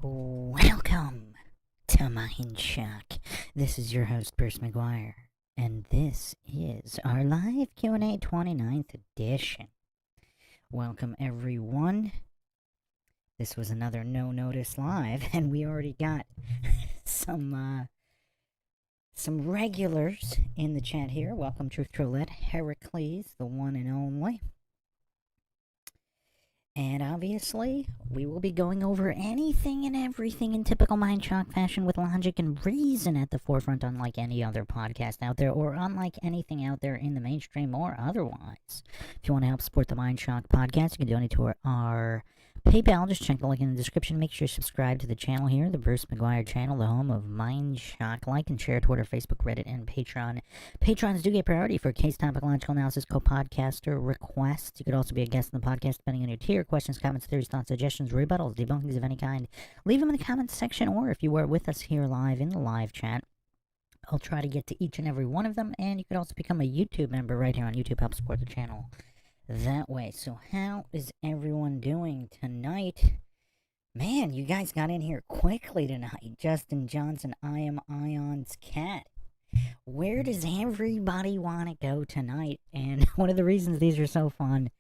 Welcome to Mindshock. This is your host, Bruce McGuire, and this is our live Q&A 29th edition. Welcome, everyone. This was another No Notice Live, and we already got some regulars in the chat here. Welcome, Truth Trollette, Heracles, the one and only. And obviously, we will be going over anything and everything in typical Mindshock fashion with logic and reason at the forefront, unlike any other podcast out there, or unlike anything out there in the mainstream or otherwise. If you want to help support the Mindshock podcast, you can donate to our PayPal. Just check the link in the description. Make sure you subscribe to the channel here, the Bruce McGuire channel, the home of Mindshock. Like and share Twitter, Facebook, Reddit, and Patreon. Patrons do get priority for case topological analysis, co-podcaster requests. You could also be a guest in the podcast depending on your tier. Questions, comments, theories, thoughts, suggestions, rebuttals, debunkings of any kind. Leave them in the comments section, or if you were with us here live in the live chat, I'll try to get to each and every one of them. And you could also become a YouTube member right here on YouTube. Help support the channel that way. So how is everyone doing tonight? Man, you guys got in here quickly tonight. Justin Johnson, I am Ion's cat. Where does everybody want to go tonight? And one of the reasons these are so fun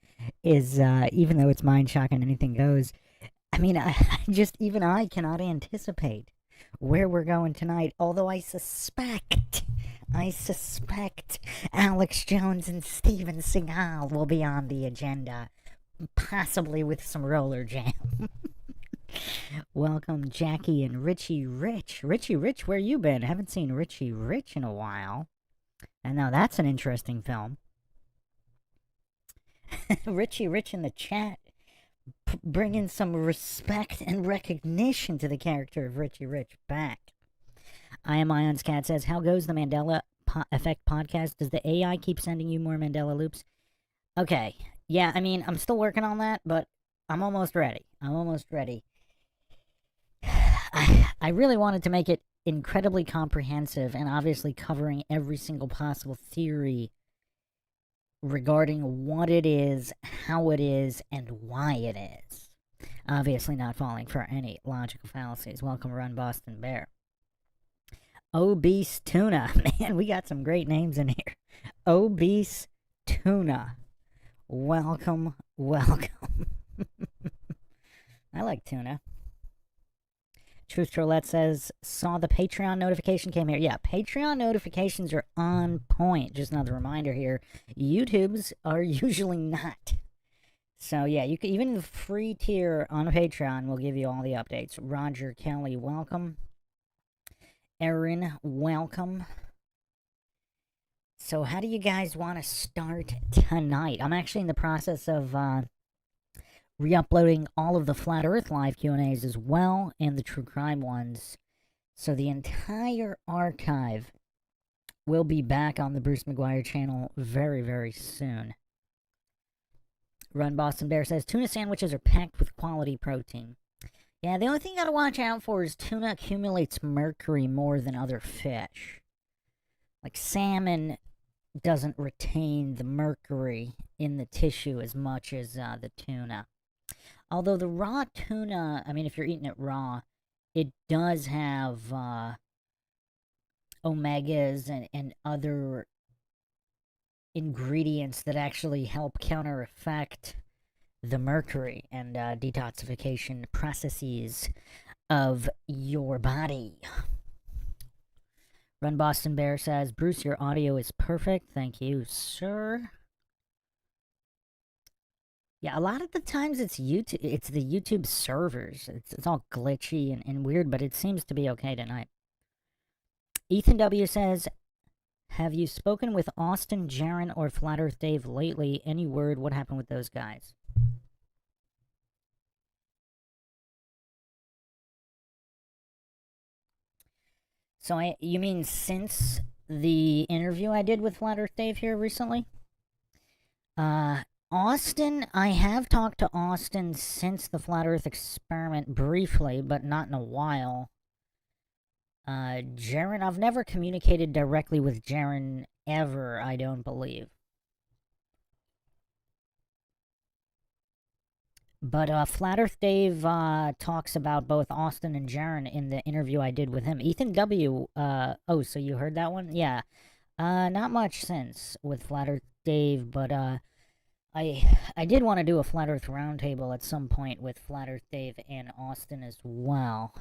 is, even though it's Mindshock and anything goes, I mean, even I cannot anticipate where we're going tonight, although I suspect Alex Jones and Steven Seagal will be on the agenda, possibly with some roller jam. Welcome, Jackie and Richie Rich. Richie Rich, where you been? Haven't seen Richie Rich in a while. And now that's an interesting film. Richie Rich in the chat, bringing some respect and recognition to the character of Richie Rich back. I am Ion's cat says, how goes the Mandela Effect podcast? Does the AI keep sending you more Mandela loops? Okay, yeah, I mean, I'm still working on that, but I'm almost ready. I really wanted to make it incredibly comprehensive and obviously covering every single possible theory regarding what it is, how it is, and why it is. Obviously not falling for any logical fallacies. Welcome, Run Boston Bear. Obese Tuna. Man, we got some great names in here. Obese Tuna. Welcome. I like tuna. Truth Trollette says, saw the Patreon notification came here. Yeah, Patreon notifications are on point. Just another reminder here. YouTube's are usually not. So yeah, you can, even the free tier on Patreon will give you all the updates. Roger Kelly, welcome. Erin, welcome. So how do you guys want to start tonight? I'm actually in the process of re-uploading all of the Flat Earth live Q&As as well, and the true crime ones. So the entire archive will be back on the Bruce McGuire channel very, very soon. Run Boston Bear says, tuna sandwiches are packed with quality protein. Yeah, the only thing you gotta watch out for is tuna accumulates mercury more than other fish. Like salmon doesn't retain the mercury in the tissue as much as the tuna. Although the raw tuna, I mean, if you're eating it raw, it does have omegas and other ingredients that actually help counter-effect the mercury and detoxification processes of your body. Run Boston Bear says, Bruce, your audio is perfect. Thank you, sir. Yeah, a lot of the times it's YouTube. It's the YouTube servers. It's all glitchy and weird, but it seems to be okay tonight. Ethan W. says, have you spoken with Austin, Jaron, or Flat Earth Dave lately? Any word? What happened with those guys? So you mean since the interview I did with Flat Earth Dave here recently? Austin, I have talked to Austin since the Flat Earth experiment briefly, but not in a while. Jaron, I've never communicated directly with Jaron ever, I don't believe. But Flat Earth Dave talks about both Austin and Jaron in the interview I did with him. Ethan W. Oh, so you heard that one? Yeah. Not much since with Flat Earth Dave, but I did want to do a Flat Earth Roundtable at some point with Flat Earth Dave and Austin as well.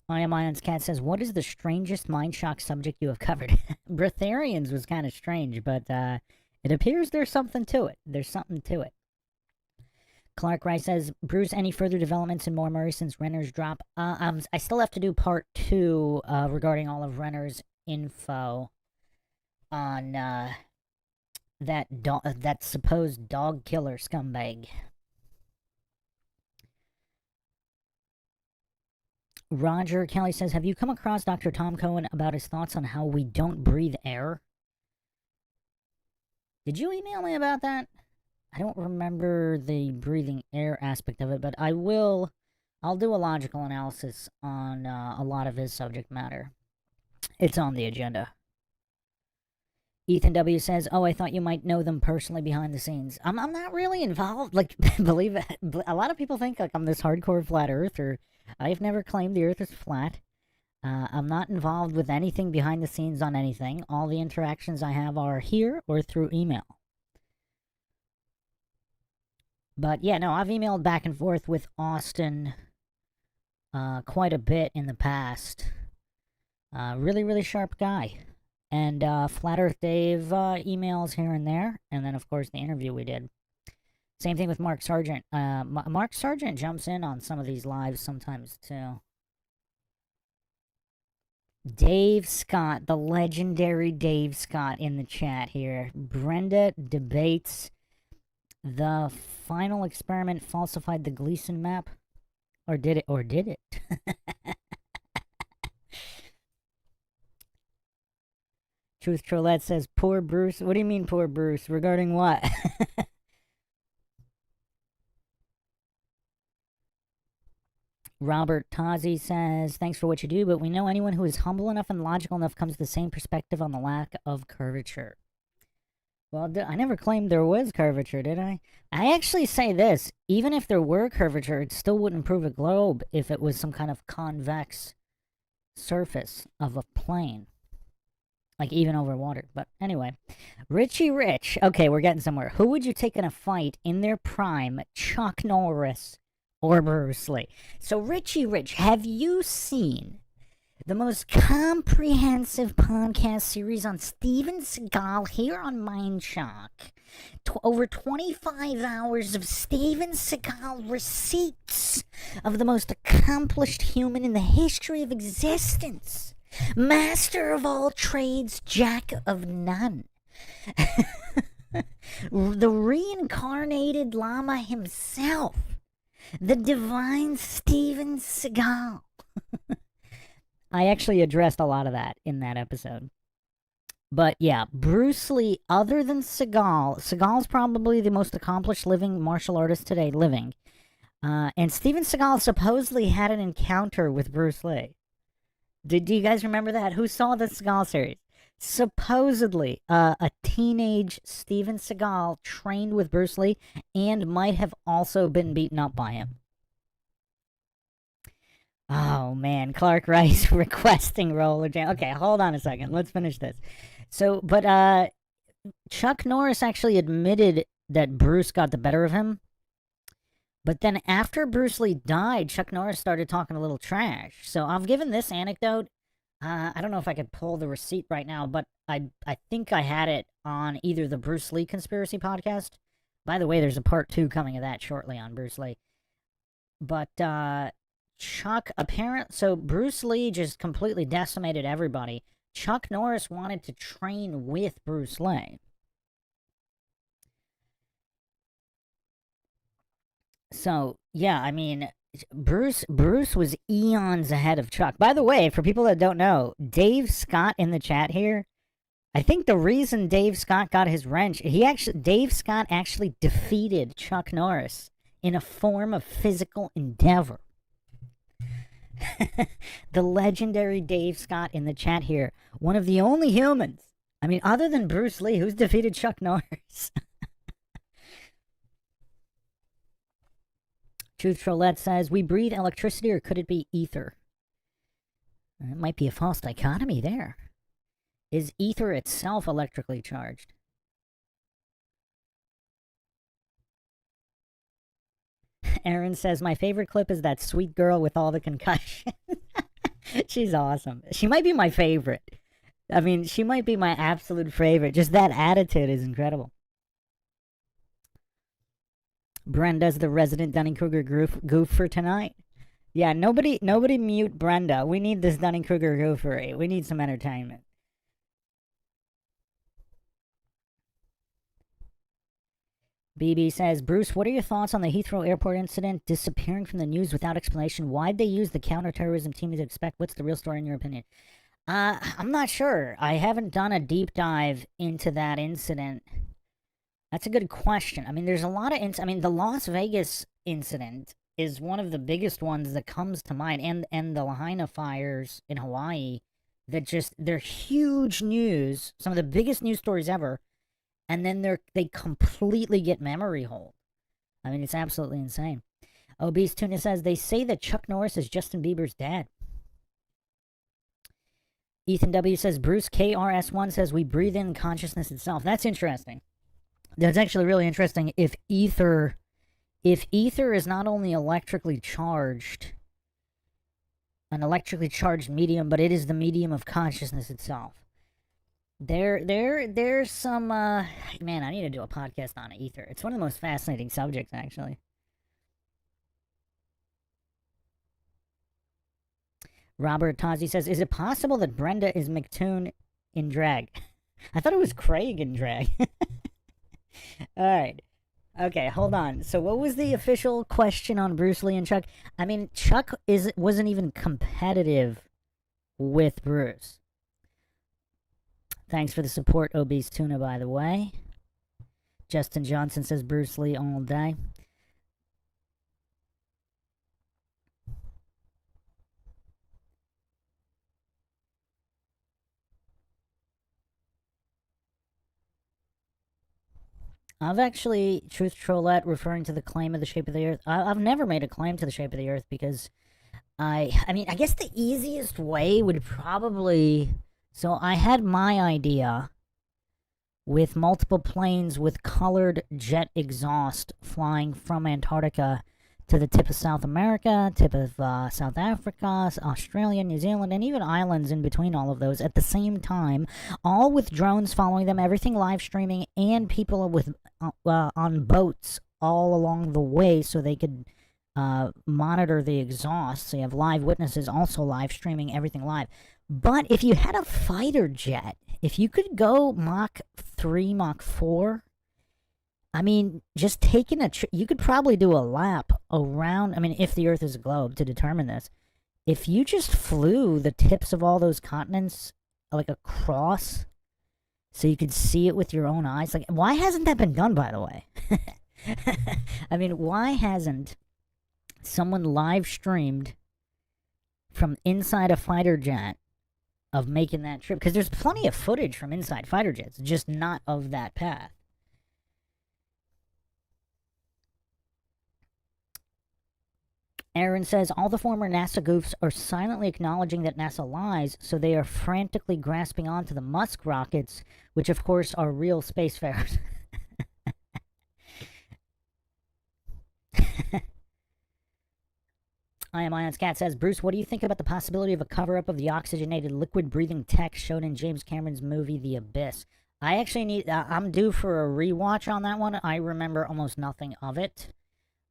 I Am Ion's Cat says, what is the strangest Mindshock subject you have covered? Breatharians was kind of strange, but it appears there's something to it. There's something to it. Clark Rice says, Bruce, any further developments in More Murray since Renner's drop? I still have to do part 2 regarding all of Renner's info on that supposed dog killer scumbag. Roger Kelly says, have you come across Dr. Tom Cohen about his thoughts on how we don't breathe air? Did you email me about that? I don't remember the breathing air aspect of it, but I'll do a logical analysis on a lot of his subject matter. It's on the agenda. Ethan W. says, oh, I thought you might know them personally behind the scenes. I'm not really involved. Like, believe it, a lot of people think like I'm this hardcore flat earther. I've never claimed the earth is flat. I'm not involved with anything behind the scenes on anything. All the interactions I have are here or through email. But yeah, no, I've emailed back and forth with Austin quite a bit in the past. Really, really sharp guy. And Flat Earth Dave emails here and there. And then, of course, the interview we did. Same thing with Mark Sargent. Mark Sargent jumps in on some of these lives sometimes, too. Dave Scott, the legendary Dave Scott in the chat here. Brenda debates the final experiment falsified the Gleason map. Or did it? Truth Trollette says, poor Bruce. What do you mean, poor Bruce? Regarding what? Robert Tozzi says, thanks for what you do, but we know anyone who is humble enough and logical enough comes to the same perspective on the lack of curvature. Well, I never claimed there was curvature, did I? I actually say this, even if there were curvature, it still wouldn't prove a globe if it was some kind of convex surface of a plane. Like, even over water. But anyway. Richie Rich. Okay, we're getting somewhere. Who would you take in a fight in their prime? Chuck Norris or Bruce Lee? So, Richie Rich, have you seen the most comprehensive podcast series on Steven Seagal here on Mindshock? Over 25 hours of Steven Seagal receipts of the most accomplished human in the history of existence. Master of all trades, jack of none. The reincarnated llama himself. The divine Steven Seagal. I actually addressed a lot of that in that episode. But yeah, Bruce Lee, other than Seagal's probably the most accomplished living martial artist today living. And Steven Seagal supposedly had an encounter with Bruce Lee. Do you guys remember that? Who saw the Seagal series? Supposedly, a teenage Steven Seagal trained with Bruce Lee and might have also been beaten up by him. Oh, man. Clark Rice requesting roller jam. Okay, hold on a second. Let's finish this. So, but Chuck Norris actually admitted that Bruce got the better of him. But then after Bruce Lee died, Chuck Norris started talking a little trash. So I've given this anecdote. I don't know if I could pull the receipt right now, but I think I had it on either the Bruce Lee Conspiracy podcast. By the way, there's a part 2 coming of that shortly on Bruce Lee. But so Bruce Lee just completely decimated everybody. Chuck Norris wanted to train with Bruce Lee. So, yeah, I mean, Bruce was eons ahead of Chuck. By the way, for people that don't know, Dave Scott in the chat here, I think the reason Dave Scott got his wrench, Dave Scott actually defeated Chuck Norris in a form of physical endeavor. The legendary Dave Scott in the chat here, one of the only humans, I mean, other than Bruce Lee, who's defeated Chuck Norris. Truth Trollette says, we breathe electricity, or could it be ether? It might be a false dichotomy there. Is ether itself electrically charged? Aaron says, my favorite clip is that sweet girl with all the concussion. She's awesome. She might be my favorite. I mean, she might be my absolute favorite. Just that attitude is incredible. Brenda's the resident Dunning-Kruger goof for tonight. Yeah, nobody mute Brenda. We need this Dunning-Kruger goofery. We need some entertainment. BB says, Bruce, what are your thoughts on the Heathrow Airport incident disappearing from the news without explanation? Why'd they use the counterterrorism team to expect? What's the real story in your opinion? I'm not sure. I haven't done a deep dive into that incident. That's a good question. I mean, there's a lot of the Las Vegas incident is one of the biggest ones that comes to mind, and the Lahaina fires in Hawaii, they're huge news, some of the biggest news stories ever, and then they completely get memory hold. I mean, it's absolutely insane. Obese Tuna says, they say that Chuck Norris is Justin Bieber's dad. Ethan W. says, Bruce KRS1 says, we breathe in consciousness itself. That's interesting. That's actually really interesting. If ether is not only electrically charged, an electrically charged medium, but it is the medium of consciousness itself. There's some, man, I need to do a podcast on ether. It's one of the most fascinating subjects, actually. Robert Tozzi says, is it possible that Brenda is McToon in drag? I thought it was Craig in drag. Alright. Okay, hold on. So what was the official question on Bruce Lee and Chuck? I mean, Chuck wasn't even competitive with Bruce. Thanks for the support, Obese Tuna, by the way. Justin Johnson says Bruce Lee all day. I've actually, Truth Trollette, referring to the claim of the shape of the Earth. I've never made a claim to the shape of the Earth because I mean, I guess the easiest way would probably... So I had my idea with multiple planes with colored jet exhaust flying from Antarctica to the tip of South America, tip of South Africa, Australia, New Zealand, and even islands in between all of those at the same time, all with drones following them, everything live streaming, and people with on boats all along the way so they could monitor the exhaust. So you have live witnesses also live streaming everything live. But if you had a fighter jet, if you could go Mach 3, Mach 4, I mean, just taking you could probably do a lap around, I mean, if the Earth is a globe to determine this. If you just flew the tips of all those continents, like across, so you could see it with your own eyes, like, why hasn't that been done, by the way? I mean, why hasn't someone live streamed from inside a fighter jet of making that trip? Because there's plenty of footage from inside fighter jets, just not of that path. Aaron says, all the former NASA goofs are silently acknowledging that NASA lies, so they are frantically grasping onto the Musk rockets, which of course are real spacefarers. I Am Ion's Cat says, Bruce, what do you think about the possibility of a cover-up of the oxygenated liquid-breathing tech shown in James Cameron's movie The Abyss? I actually I'm due for a rewatch on that one. I remember almost nothing of it.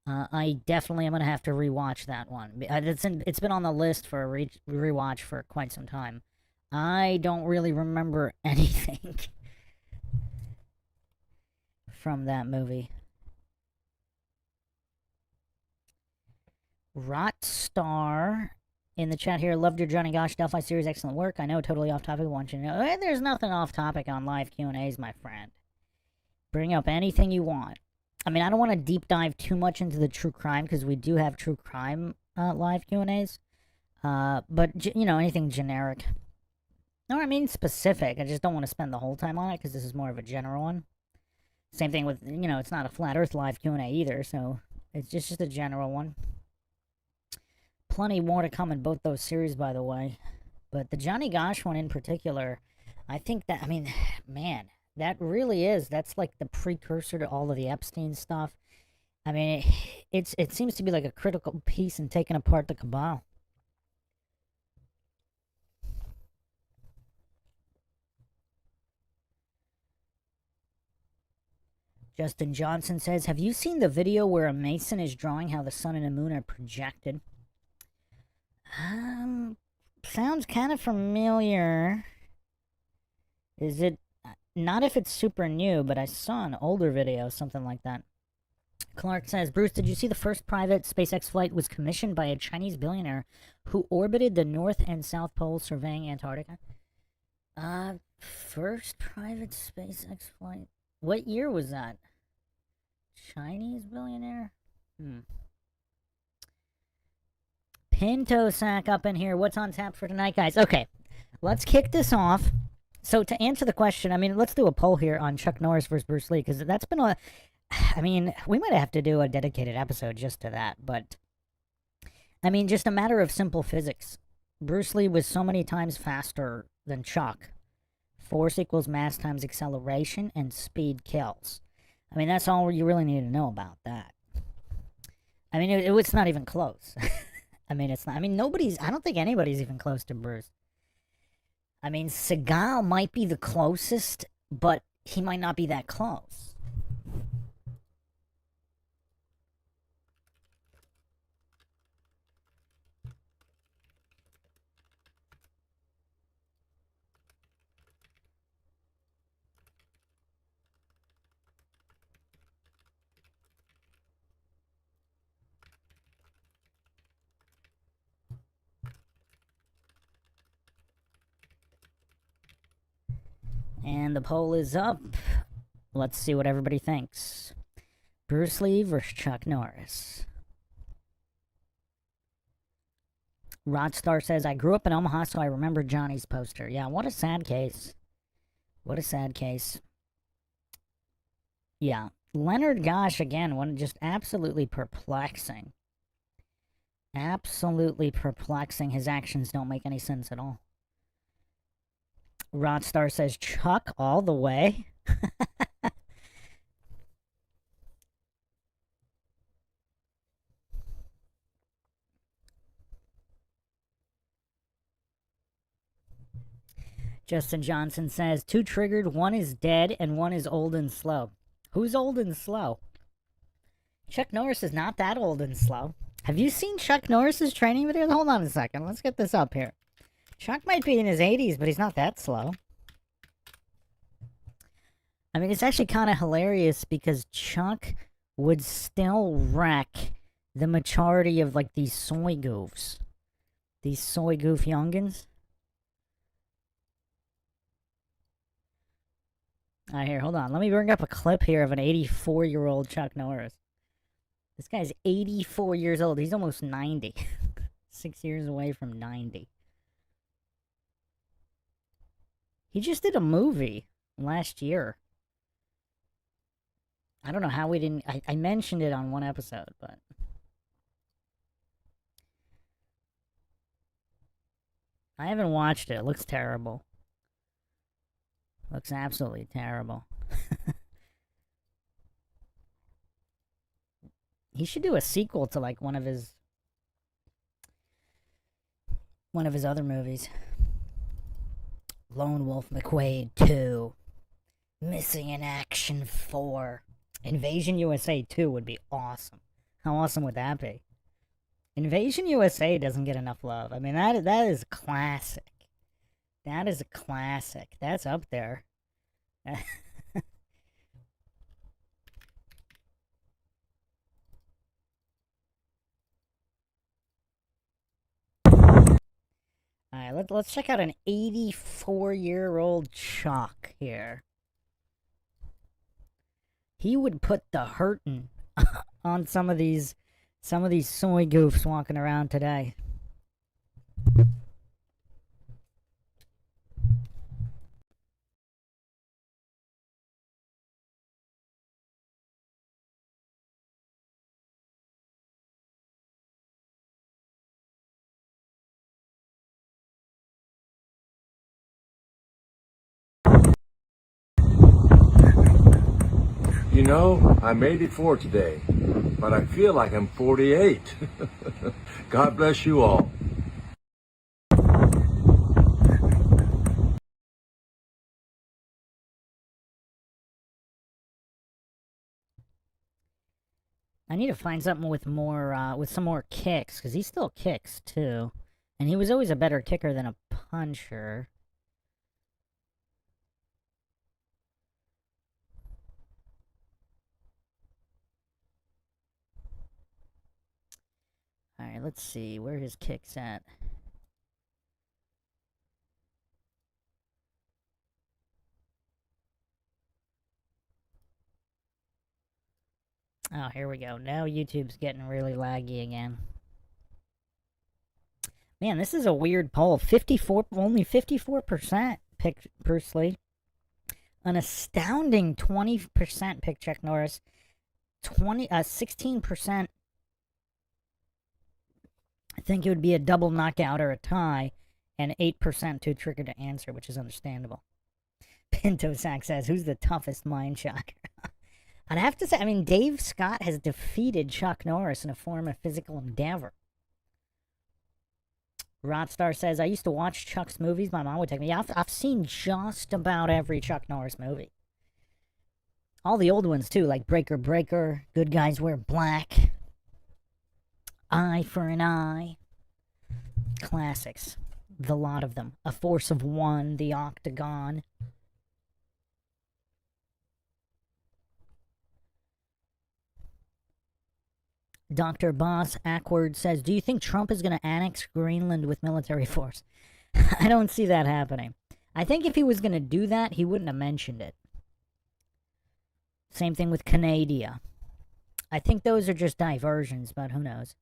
I definitely am going to have to rewatch that one. It's been on the list for a rewatch for quite some time. I don't really remember anything from that movie. Rotstar in the chat here, loved your Johnny Gosh Delphi series, excellent work. I know, totally off topic, I want you to know. There's nothing off topic on live Q&As, my friend. Bring up anything you want. I mean, I don't want to deep dive too much into the true crime, because we do have true crime live Q&As. But, you know, anything generic. No, I mean specific. I just don't want to spend the whole time on it, because this is more of a general one. Same thing with, you know, it's not a Flat Earth live Q&A either, so It's just a general one. Plenty more to come in both those series, by the way. But the Johnny Gosh one in particular, I think that, I mean, man, that really is. That's like the precursor to all of the Epstein stuff. I mean, it seems to be like a critical piece in taking apart the cabal. Justin Johnson says, have you seen the video where a Mason is drawing how the sun and the moon are projected? Sounds kind of familiar. Is it... Not if it's super new, but I saw an older video, something like that. Clark says, Bruce, did you see the first private SpaceX flight was commissioned by a Chinese billionaire who orbited the North and South Pole surveying Antarctica? First private SpaceX flight? What year was that? Chinese billionaire? Pinto Sack up in here. What's on tap for tonight, guys? Okay, let's kick this off. So to answer the question, I mean, let's do a poll here on Chuck Norris versus Bruce Lee, because that's been a... I mean, we might have to do a dedicated episode just to that, but... I mean, just a matter of simple physics. Bruce Lee was so many times faster than Chuck. Force equals mass times acceleration, and speed kills. I mean, that's all you really need to know about that. I mean, it's not even close. I mean, it's not... I mean, I don't think anybody's even close to Bruce. I mean, Seagal might be the closest, but he might not be that close. And the poll is up. Let's see what everybody thinks. Bruce Lee versus Chuck Norris. Rodstar says, I grew up in Omaha, so I remember Johnny's poster. Yeah, what a sad case. What a sad case. Yeah. Leonard Gosh, again, one just absolutely perplexing. Absolutely perplexing. His actions don't make any sense at all. Rodstar says, Chuck all the way. Justin Johnson says, 2 triggered, 1 is dead, and 1 is old and slow. Who's old and slow? Chuck Norris is not that old and slow. Have you seen Chuck Norris's training videos? Hold on a second. Let's get this up here. Chuck might be in his 80s, but he's not that slow. I mean, it's actually kind of hilarious because Chuck would still wreck the majority of, like, these soy goofs. These soy goof youngins. Alright, here, hold on. Let me bring up a clip here of an 84-year-old Chuck Norris. This guy's 84 years old. He's almost 90. 6 years away from 90. He just did a movie last year. I don't know how we didn't... I mentioned it on one episode, but... I haven't watched it. It looks terrible. Looks absolutely terrible. He should do a sequel to, like, one of his other movies. Lone Wolf McQuade 2. Missing in Action 4. Invasion USA 2 would be awesome. How awesome would that be? Invasion USA doesn't get enough love. I mean, that is classic. That is a classic. That's up there. Alright, let's check out an 84-year-old Chuck here. He would put the hurtin' on some of these soy goofs walking around today. You know, I made it for today, but I feel like I'm 48. God bless you all. I need to find something with more, with some more kicks, because he still kicks, too. And he was always a better kicker than a puncher. Alright, let's see, where his kick's at. Oh, here we go. Now YouTube's getting really laggy again. Man, this is a weird poll. Only 54% picked Bruce An astounding 20% picked Chuck Norris. 16% I think it would be a double knockout or a tie, and 8% too trigger to answer, which is understandable. Pinto Sack says, who's the toughest Mindshock? I'd have to say, I mean, Dave Scott has defeated Chuck Norris in a form of physical endeavor. Rotstar says, I used to watch Chuck's movies. My mom would take me. Yeah, I've seen just about every Chuck Norris movie. All the old ones, too, like Breaker Breaker, Good Guys Wear Black, Eye for an Eye. Classics. The lot of them. A Force of One, The Octagon. Dr. Boss Ackward says, do you think Trump is going to annex Greenland with military force? I don't see that happening. I think if he was going to do that, he wouldn't have mentioned it. Same thing with Canada. I think those are just diversions, but who knows?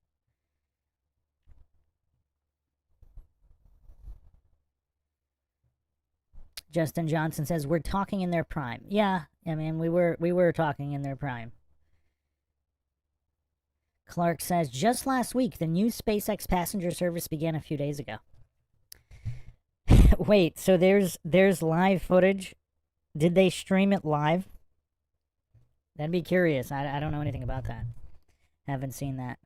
Justin Johnson says, we're talking in their prime. Yeah, I mean, we were talking in their prime. Clark says, just last week, the new SpaceX passenger service began a few days ago. Wait, so there's live footage? Did they stream it live? That'd be curious. I don't know anything about that. Haven't seen that.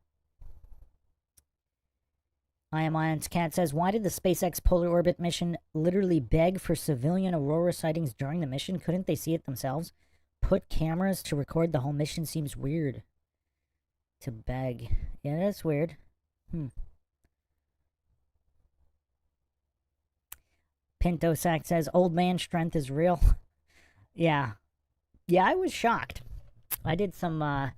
I Am Ion's Cat says, why did the SpaceX Polar Orbit mission literally beg for civilian aurora sightings during the mission? Couldn't they see it themselves? Put cameras to record the whole mission seems weird. To beg. Yeah, that's weird. Pinto Sack says, old man strength is real. Yeah. Yeah, I was shocked. I did some, I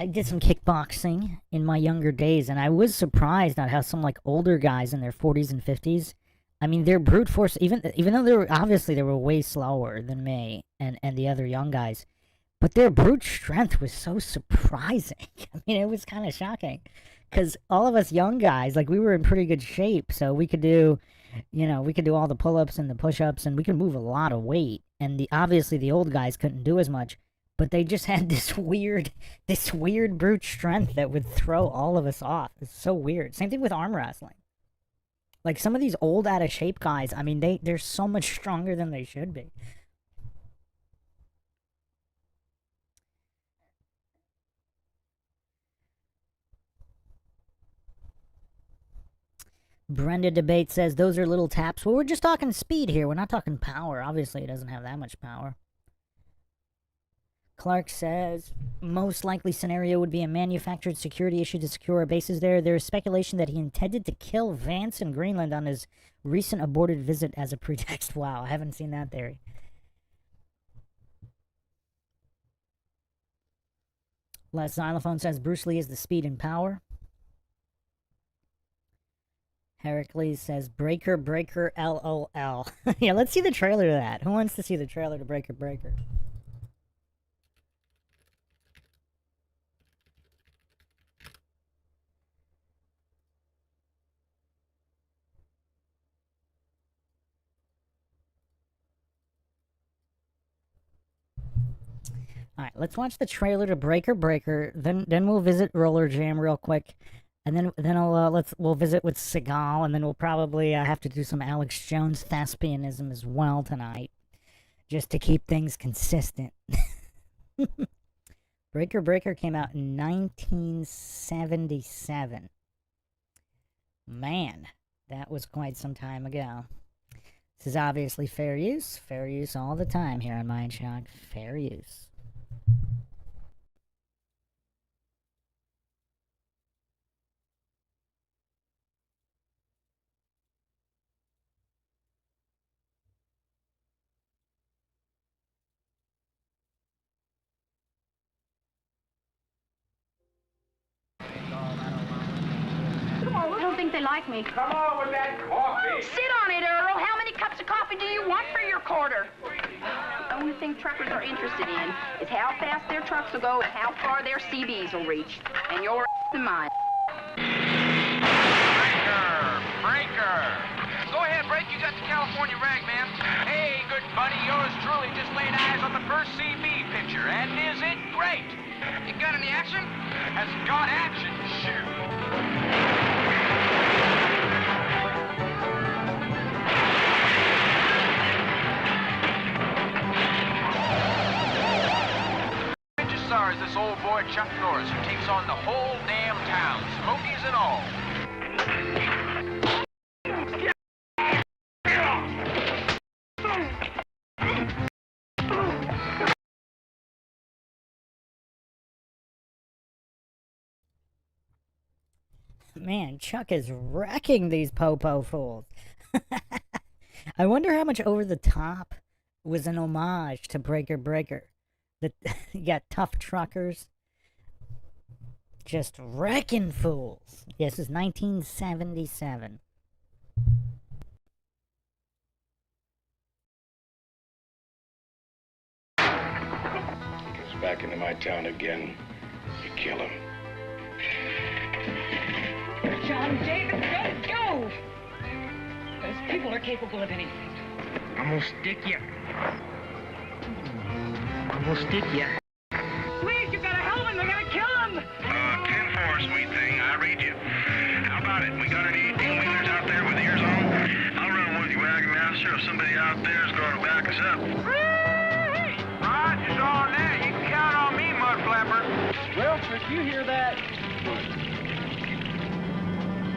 did some kickboxing in my younger days, and I was surprised at how some, like, older guys in their 40s and 50s, I mean, their brute force, even though they were way slower than me and the other young guys, but their brute strength was so surprising. I mean, it was kind of shocking. Because all of us young guys, like, we were in pretty good shape. So we could do, we could do all the pull-ups and the push-ups. And we could move a lot of weight. And obviously the old guys couldn't do as much. But they just had this weird brute strength that would throw all of us off. It's so weird. Same thing with arm wrestling. Like, some of these old, out-of-shape guys, I mean, they're so much stronger than they should be. Brenda Debate says, those are little taps. Well, we're just talking speed here. We're not talking power. Obviously, it doesn't have that much power. Clark says, most likely scenario would be a manufactured security issue to secure our bases there. There is speculation that he intended to kill Vance in Greenland on his recent aborted visit as a pretext. Wow, I haven't seen that theory. Les Xylophone says, Bruce Lee is the speed and power. Heracles says, Breaker, Breaker, LOL. Yeah, let's see the trailer to that. Who wants to see the trailer to Breaker, Breaker? Alright, let's watch the trailer to Breaker, Breaker. Then we'll visit Roller Jam real quick. And then we'll visit with Seagal, and then we'll probably have to do some Alex Jones thespianism as well tonight, just to keep things consistent. Breaker Breaker came out in 1977. Man, that was quite some time ago. This is obviously fair use. Fair use all the time here on Mindshock. Fair use. I don't think they like me. Come on with that coffee. Sit on it, Earl. How many cups of coffee do you want for your quarter? The only thing truckers are interested in is how fast their trucks will go and how far their CBs will reach. And your and mine. Breaker. Go ahead, Break. You got the California rag, man. Hey, good buddy. Yours truly just laid eyes on the first CB picture. And is it great? You got any action? Has it got action? Shoot. Is this old boy Chuck Norris who takes on the whole damn town, Smokies and all. Man, Chuck is wrecking these po-po fools. I wonder how much Over the Top was an homage to Breaker Breaker. You got tough truckers just wrecking fools. Yes, it's 1977. He comes back into my town again, you kill him. John David, don't go! Those people are capable of anything. I'm gonna stick you. I'm gonna stick you. Please, you've got to help him. They're going to kill him. 10-4, sweet thing. I read you. How about it? We got any 18-wheelers out there with ears on? I'll run with you, wagon master, if somebody out there is going to back us up. Roger's on there. You can count on me, mud flapper. Well, Trick, you hear that?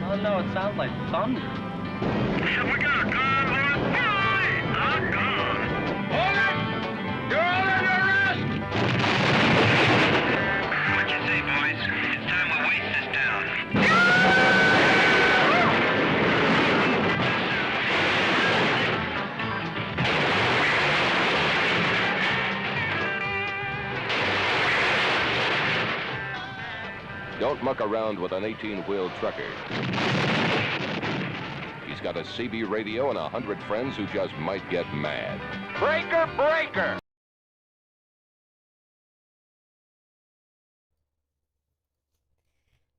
Oh no, it sounds like thunder. We got a gun, boys. A gun. Hold it! You're all under arrest! What you say, boys? It's time we waste this town. Don't muck around with an 18-wheel trucker. He's got a CB radio and 100 friends who just might get mad. Breaker, breaker!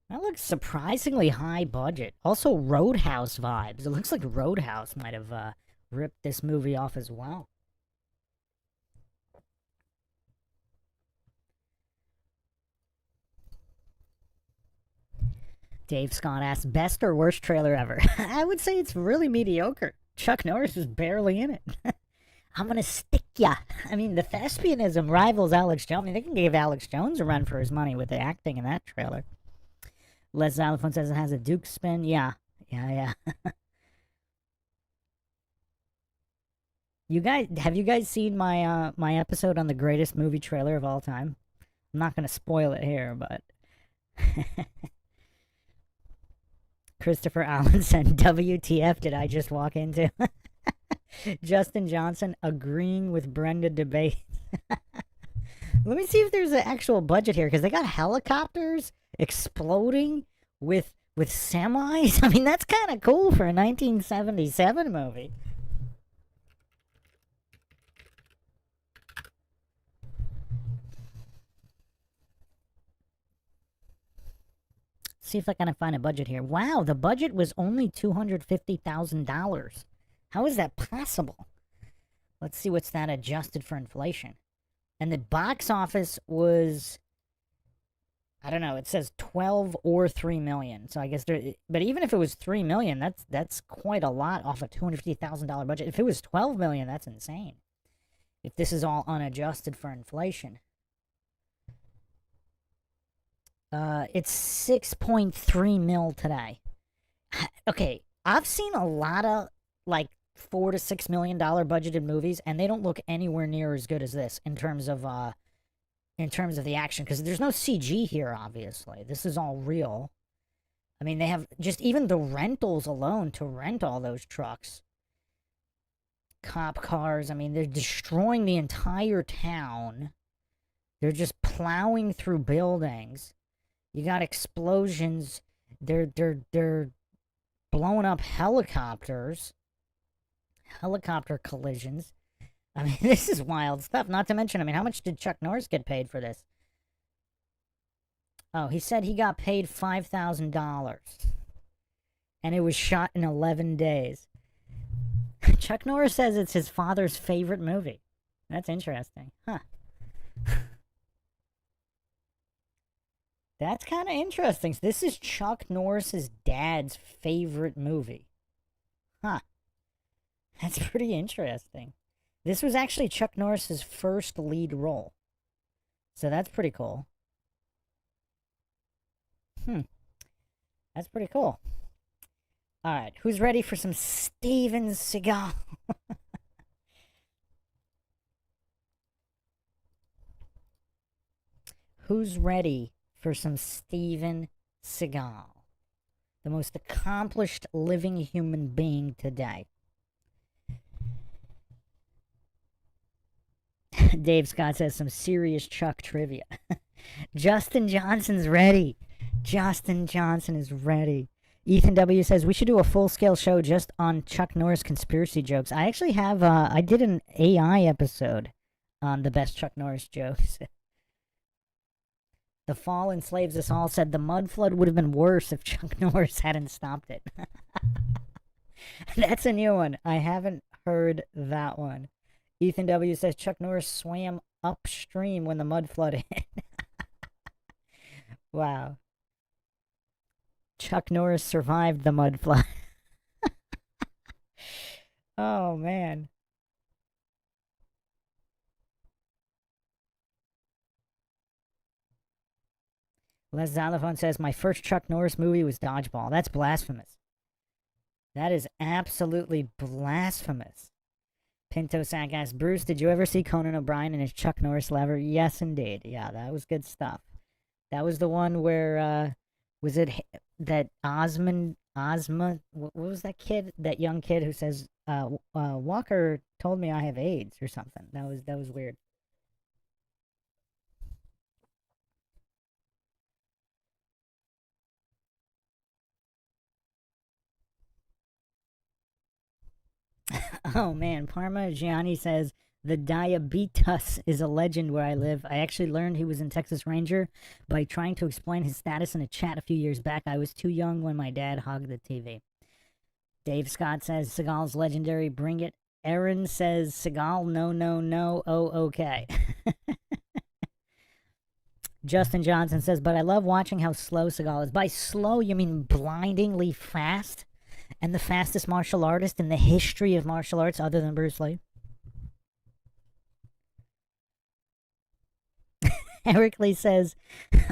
That looks surprisingly high budget. Also Roadhouse vibes. It looks like Roadhouse might have ripped this movie off as well. Dave Scott asks, best or worst trailer ever? I would say it's really mediocre. Chuck Norris was barely in it. I'm gonna stick ya. I mean, the thespianism rivals Alex Jones. I mean, they can give Alex Jones a run for his money with the acting in that trailer. Les Xylophone says it has a Duke spin. Yeah. Have you guys seen my my episode on the greatest movie trailer of all time? I'm not gonna spoil it here, but Christopher Allen said, WTF did I just walk into? Justin Johnson agreeing with Brenda debate. Let me see if there's an actual budget here, because they got helicopters exploding with semis. I mean, that's kind of cool for a 1977 movie. See if I can find a budget here. Wow, the budget was only $250,000. How is that possible? Let's see what's that adjusted for inflation. And the box office was, I don't know, it says 12 or 3 million. So I guess but even if it was 3 million, that's quite a lot off a $250,000 budget. If it was 12 million, that's insane. If this is all unadjusted for inflation. It's 6.3 mil today. Okay, I've seen a lot of like $4 to $6 million budgeted movies, and they don't look anywhere near as good as this in terms of the action, because there's no CG here. Obviously, this is all real. I mean, they have just even the rentals alone to rent all those trucks, cop cars. I mean, they're destroying the entire town. They're just plowing through buildings. You got explosions. They're blowing up helicopters. Helicopter collisions. I mean, this is wild stuff. Not to mention, I mean, how much did Chuck Norris get paid for this? Oh, he said he got paid $5,000. And it was shot in 11 days. Chuck Norris says it's his father's favorite movie. That's interesting. Huh. That's kind of interesting. So this is Chuck Norris's dad's favorite movie. Huh. That's pretty interesting. This was actually Chuck Norris's first lead role. So that's pretty cool. That's pretty cool. Alright, who's ready for some Steven Seagal? Who's ready for some Steven Seagal? The most accomplished living human being today. Dave Scott says some serious Chuck trivia. Justin Johnson's ready. Justin Johnson is ready. Ethan W. says we should do a full-scale show just on Chuck Norris conspiracy jokes. I actually have, I did an AI episode on the best Chuck Norris jokes. The Fall Enslaves Us All said the mud flood would have been worse if Chuck Norris hadn't stopped it. That's a new one. I haven't heard that one. Ethan W. says Chuck Norris swam upstream when the mud flood hit. Wow. Chuck Norris survived the mud flood. Oh, man. Les Xylophone says, my first Chuck Norris movie was Dodgeball. That's blasphemous. That is absolutely blasphemous. Pinto Sack asks, Bruce, did you ever see Conan O'Brien and his Chuck Norris lever? Yes, indeed. Yeah, that was good stuff. That was the one where, was it that Ozma, what was that kid, that young kid who says, Walker told me I have AIDS or something. That was weird. Oh man, Parmigiani says, the Diabetes is a legend where I live. I actually learned he was in Texas Ranger by trying to explain his status in a chat a few years back. I was too young when my dad hogged the TV. Dave Scott says, Seagal's legendary, bring it. Aaron says, Seagal, no, oh, okay. Justin Johnson says, but I love watching how slow Seagal is. By slow, you mean blindingly fast? And the fastest martial artist in the history of martial arts other than Bruce Lee? Eric Lee says,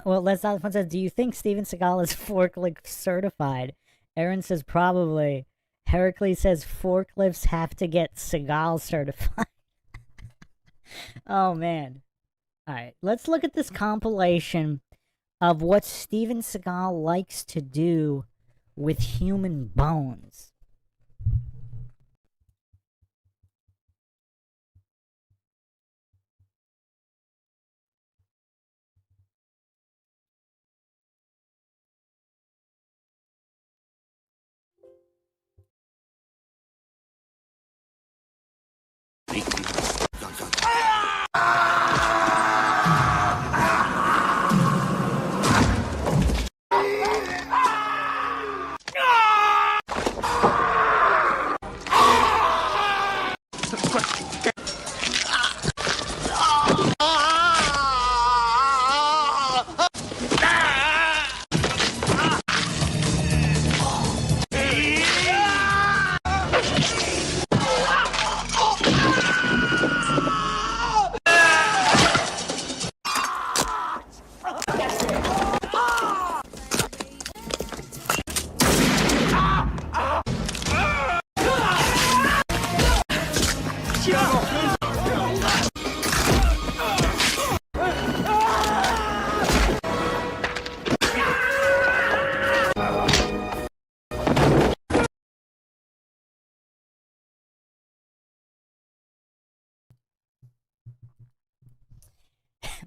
well, Les Alphonse says, do you think Steven Seagal is forklift certified? Aaron says, probably. Heracles says, forklifts have to get Seagal certified. Oh, man. All right, let's look at this compilation of what Steven Seagal likes to do with human bones.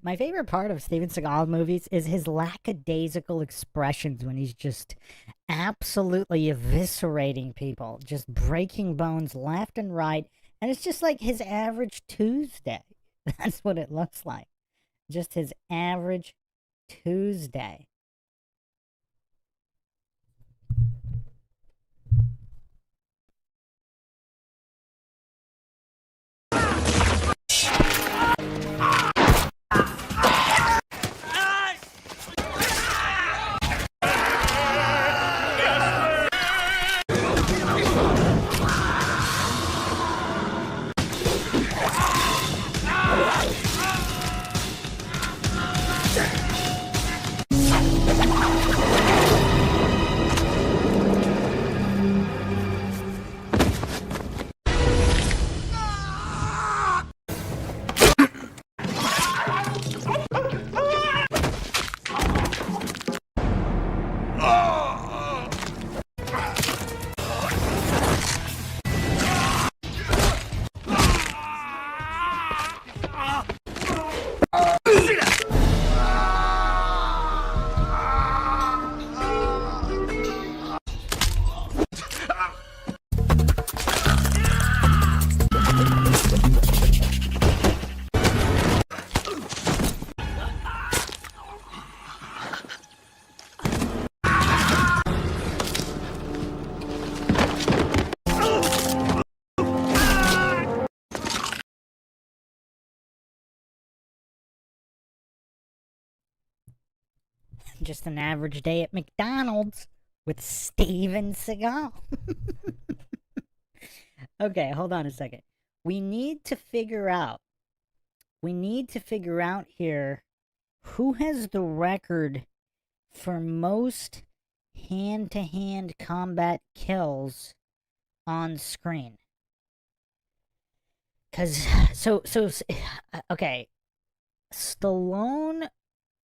My favorite part of Steven Seagal movies is his lackadaisical expressions when he's just absolutely eviscerating people, just breaking bones left and right, and it's just like his average Tuesday. That's what it looks like. Just his average Tuesday. Just an average day at McDonald's with Steven Seagal. Okay, hold on a second. We need to figure out here who has the record for most hand-to-hand combat kills on screen. Okay, Stallone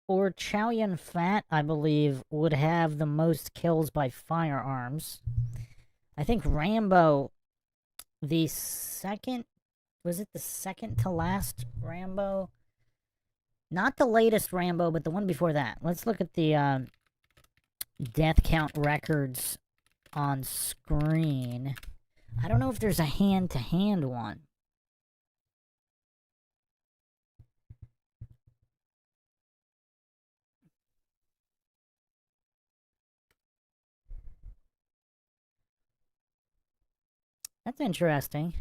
or Chow Yun-Fat, I believe, would have the most kills by firearms. I think Rambo, the second to last Rambo? Not the latest Rambo, but the one before that. Let's look at the death count records on screen. I don't know if there's a hand-to-hand one. That's interesting.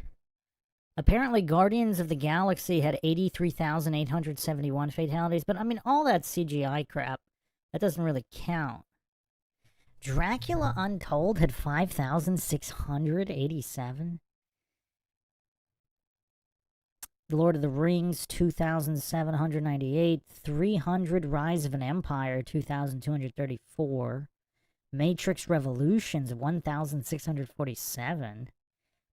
Apparently, Guardians of the Galaxy had 83,871 fatalities, but I mean, all that CGI crap, that doesn't really count. Dracula Untold had 5,687. The Lord of the Rings, 2,798. 300 Rise of an Empire, 2,234. Matrix Revolutions, 1,647.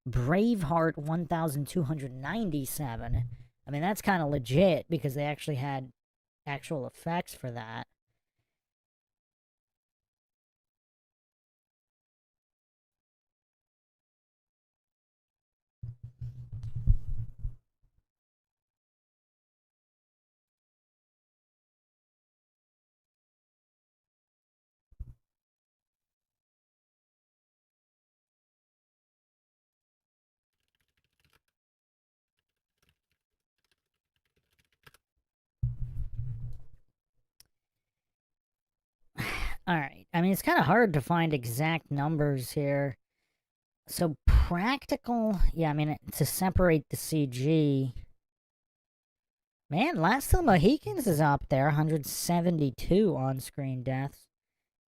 Braveheart, 1,297. I mean, that's kind of legit because they actually had actual effects for that. Alright, I mean, it's kind of hard to find exact numbers here. So, practical, yeah, I mean, to separate the CG. Man, Last of the Mohicans is up there, 172 on-screen deaths.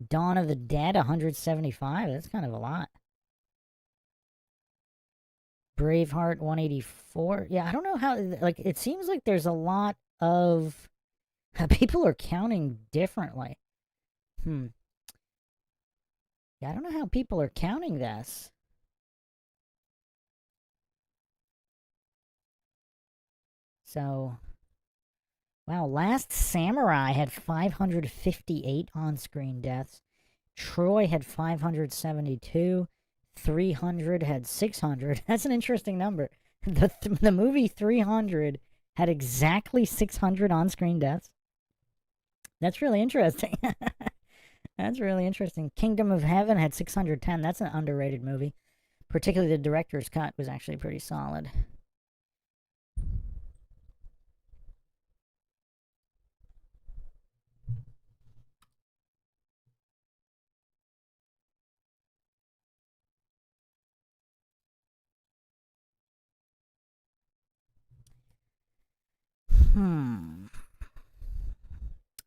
Dawn of the Dead, 175, that's kind of a lot. Braveheart, 184. Yeah, I don't know how, like, it seems like there's a lot of... people are counting differently. Yeah, I don't know how people are counting this. So, wow, Last Samurai had 558 on-screen deaths. Troy had 572. 300 had 600. That's an interesting number. The movie 300 had exactly 600 on-screen deaths. That's really interesting. That's really interesting. Kingdom of Heaven had 610. That's an underrated movie. Particularly the director's cut was actually pretty solid.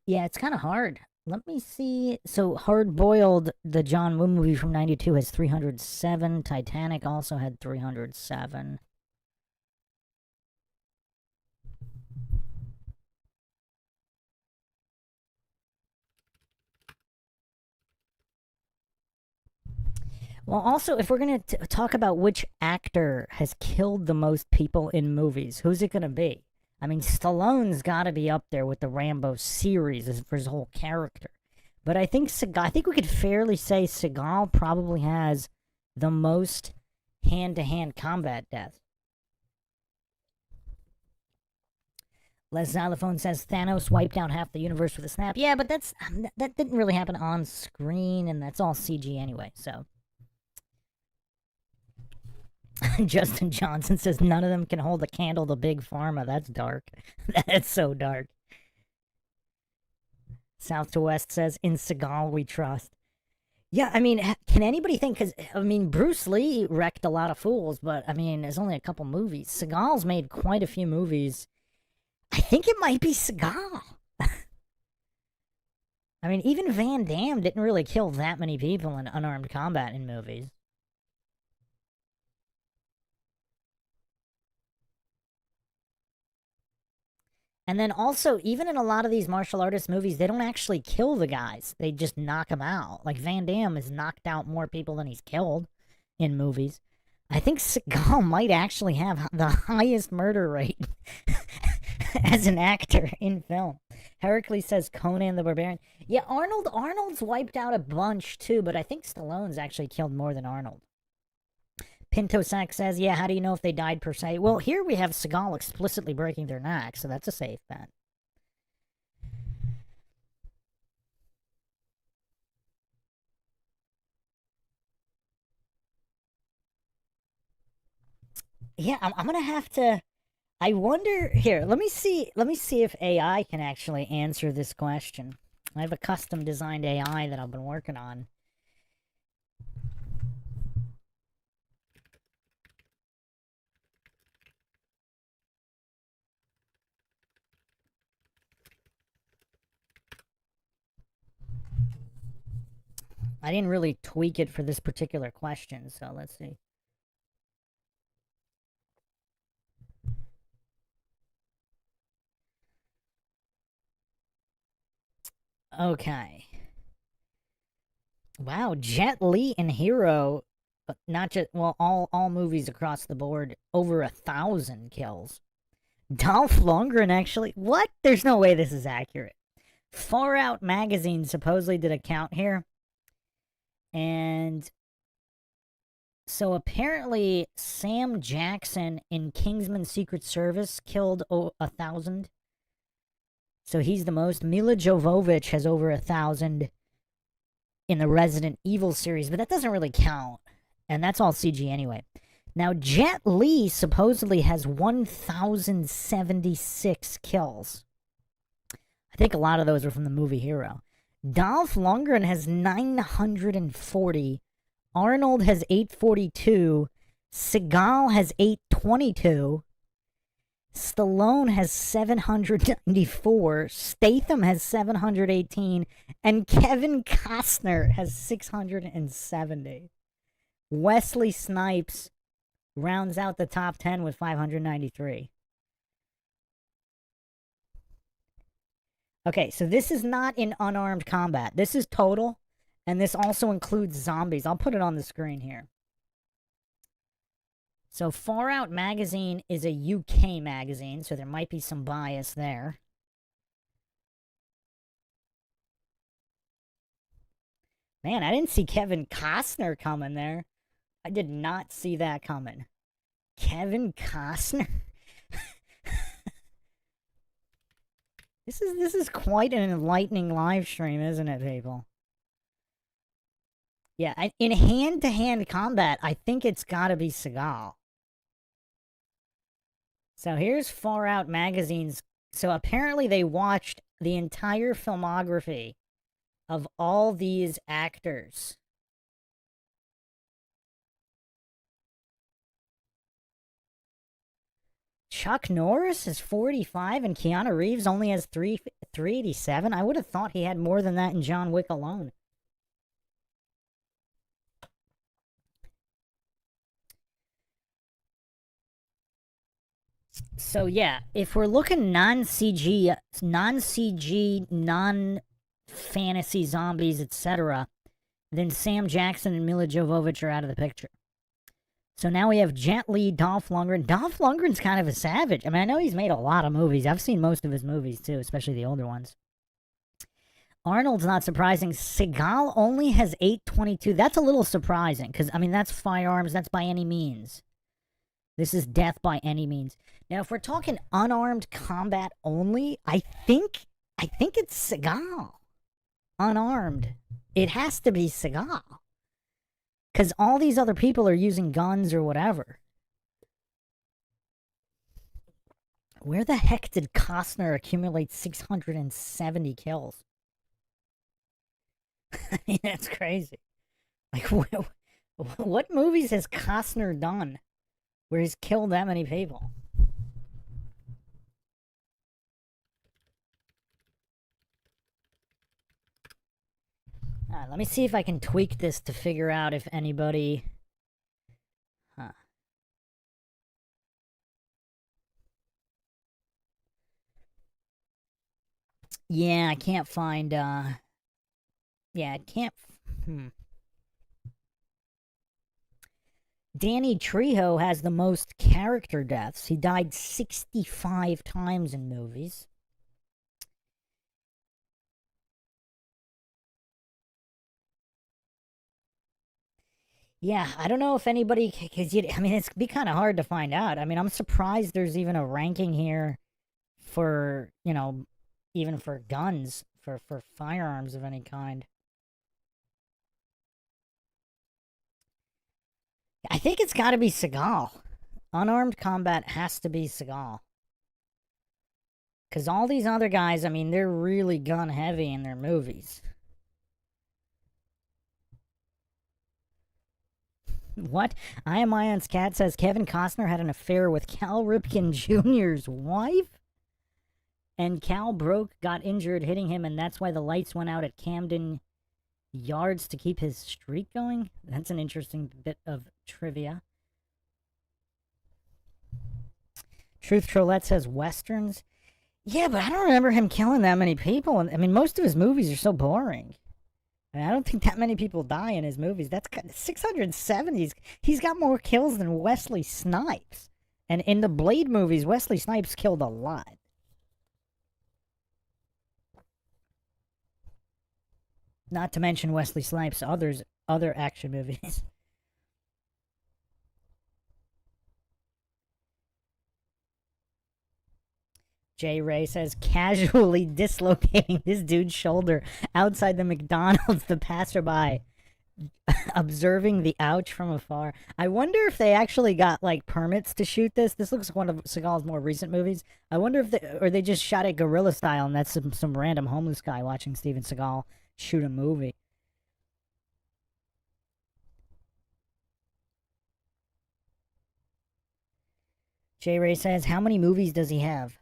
Yeah, it's kind of hard. Let me see. So, Hard Boiled, the John Woo movie from 92, has 307. Titanic also had 307. Well, also, if we're going to talk about which actor has killed the most people in movies, who's it going to be? I mean, Stallone's got to be up there with the Rambo series for his whole character. But I think I think we could fairly say Seagal probably has the most hand-to-hand combat deaths. Les Xylophone says Thanos wiped out half the universe with a snap. Yeah, but that didn't really happen on screen, and that's all CG anyway, so. Justin Johnson says none of them can hold a candle to Big Pharma. That's dark. That's so dark. South to West says, in Seagal we trust. Yeah, I mean, can anybody think, because, I mean, Bruce Lee wrecked a lot of fools, but, I mean, there's only a couple movies. Seagal's made quite a few movies. I think it might be Seagal. I mean, even Van Damme didn't really kill that many people in unarmed combat in movies. And then also, even in a lot of these martial artist movies, they don't actually kill the guys. They just knock them out. Like, Van Damme has knocked out more people than he's killed in movies. I think Seagal might actually have the highest murder rate as an actor in film. Heracles says Conan the Barbarian. Yeah, Arnold's wiped out a bunch, too, but I think Stallone's actually killed more than Arnold. Pinto Sack says, yeah, how do you know if they died per se? Well, here we have Seagal explicitly breaking their neck, so that's a safe bet. Yeah, I'm gonna have to. I wonder. Here, let me see if AI can actually answer this question. I have a custom designed AI that I've been working on. I didn't really tweak it for this particular question, so let's see. Okay. Wow, Jet Li and Hero, not just, well, all movies across the board, over 1,000 kills. Dolph Lundgren actually, what? There's no way this is accurate. Far Out Magazine supposedly did a count here. And so apparently Sam Jackson in Kingsman Secret Service killed 1,000. So he's the most. Mila Jovovich has over 1,000 in the Resident Evil series, but that doesn't really count. And that's all CG anyway. Now, Jet Li supposedly has 1,076 kills. I think a lot of those are from the movie Hero. Dolph Lundgren has 940. Arnold has 842. Seagal has 822. Stallone has 794. Statham has 718. And Kevin Costner has 670. Wesley Snipes rounds out the top 10 with 593. Okay, so this is not in unarmed combat. This is total, and this also includes zombies. I'll put it on the screen here. So Far Out Magazine is a UK magazine, so there might be some bias there. Man, I didn't see Kevin Costner coming there. I did not see that coming. Kevin Costner? This is quite an enlightening live stream, isn't it, people? Yeah, in hand-to-hand combat, I think it's gotta be Seagal. So here's Far Out Magazine's. So apparently they watched the entire filmography of all these actors. Chuck Norris is 45 and Keanu Reeves only has 387. I would have thought he had more than that in John Wick alone. So yeah, if we're looking non-CG, non-fantasy zombies, etc., then Sam Jackson and Mila Jovovich are out of the picture. So now we have Jet Li, Dolph Lundgren. Dolph Lundgren's kind of a savage. I mean, I know he's made a lot of movies. I've seen most of his movies, too, especially the older ones. Arnold's not surprising. Seagal only has 822. That's a little surprising, because, I mean, that's firearms. That's by any means. This is death by any means. Now, if we're talking unarmed combat only, I think it's Seagal. Unarmed. It has to be Seagal. Because all these other people are using guns or whatever. Where the heck did Costner accumulate 670 kills? I mean, that's crazy. Like, what movies has Costner done where he's killed that many people? Alright, let me see if I can tweak this to figure out if anybody... Huh. Yeah, I can't find, Yeah, I can't... Danny Trejo has the most character deaths. He died 65 times in movies. Yeah, I don't know if anybody, because I mean, it's be kind of hard to find out. I mean, I'm surprised there's even a ranking here for, you know, even for guns, for firearms of any kind. I think it's got to be Seagal. Unarmed combat has to be Seagal. Because all these other guys, I mean, they're really gun heavy in their movies. What? I Am Ion's Cat says Kevin Costner had an affair with Cal Ripken Jr.'s wife? And Cal got injured hitting him, and that's why the lights went out at Camden Yards to keep his streak going? That's an interesting bit of trivia. Truth Trollette says Westerns. Yeah, but I don't remember him killing that many people. I mean, most of his movies are so boring. I mean, I don't think that many people die in his movies. That's 670. He's got more kills than Wesley Snipes. And in the Blade movies, Wesley Snipes killed a lot. Not to mention Wesley Snipes' other action movies. Jay Ray says, casually dislocating this dude's shoulder outside the McDonald's, the passerby observing the ouch from afar. I wonder if they actually got, like, permits to shoot this. This looks like one of Seagal's more recent movies. I wonder if they just shot it guerrilla style, and that's some random homeless guy watching Steven Seagal shoot a movie. Jay Ray says, how many movies does he have?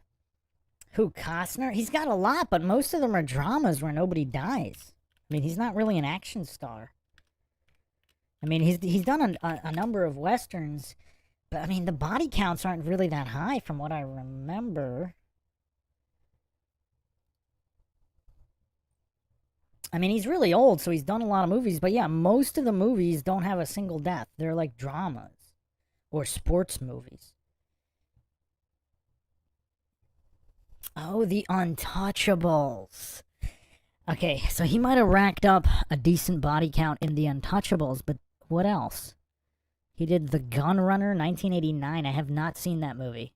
Who, Costner? He's got a lot, but most of them are dramas where nobody dies. I mean, he's not really an action star. I mean, he's done a number of westerns, but I mean, the body counts aren't really that high from what I remember. I mean, he's really old, so he's done a lot of movies, but yeah, most of the movies don't have a single death. They're like dramas or sports movies. Oh, The Untouchables. Okay, so he might have racked up a decent body count in The Untouchables, but what else? He did The Gun Runner, 1989. I have not seen that movie.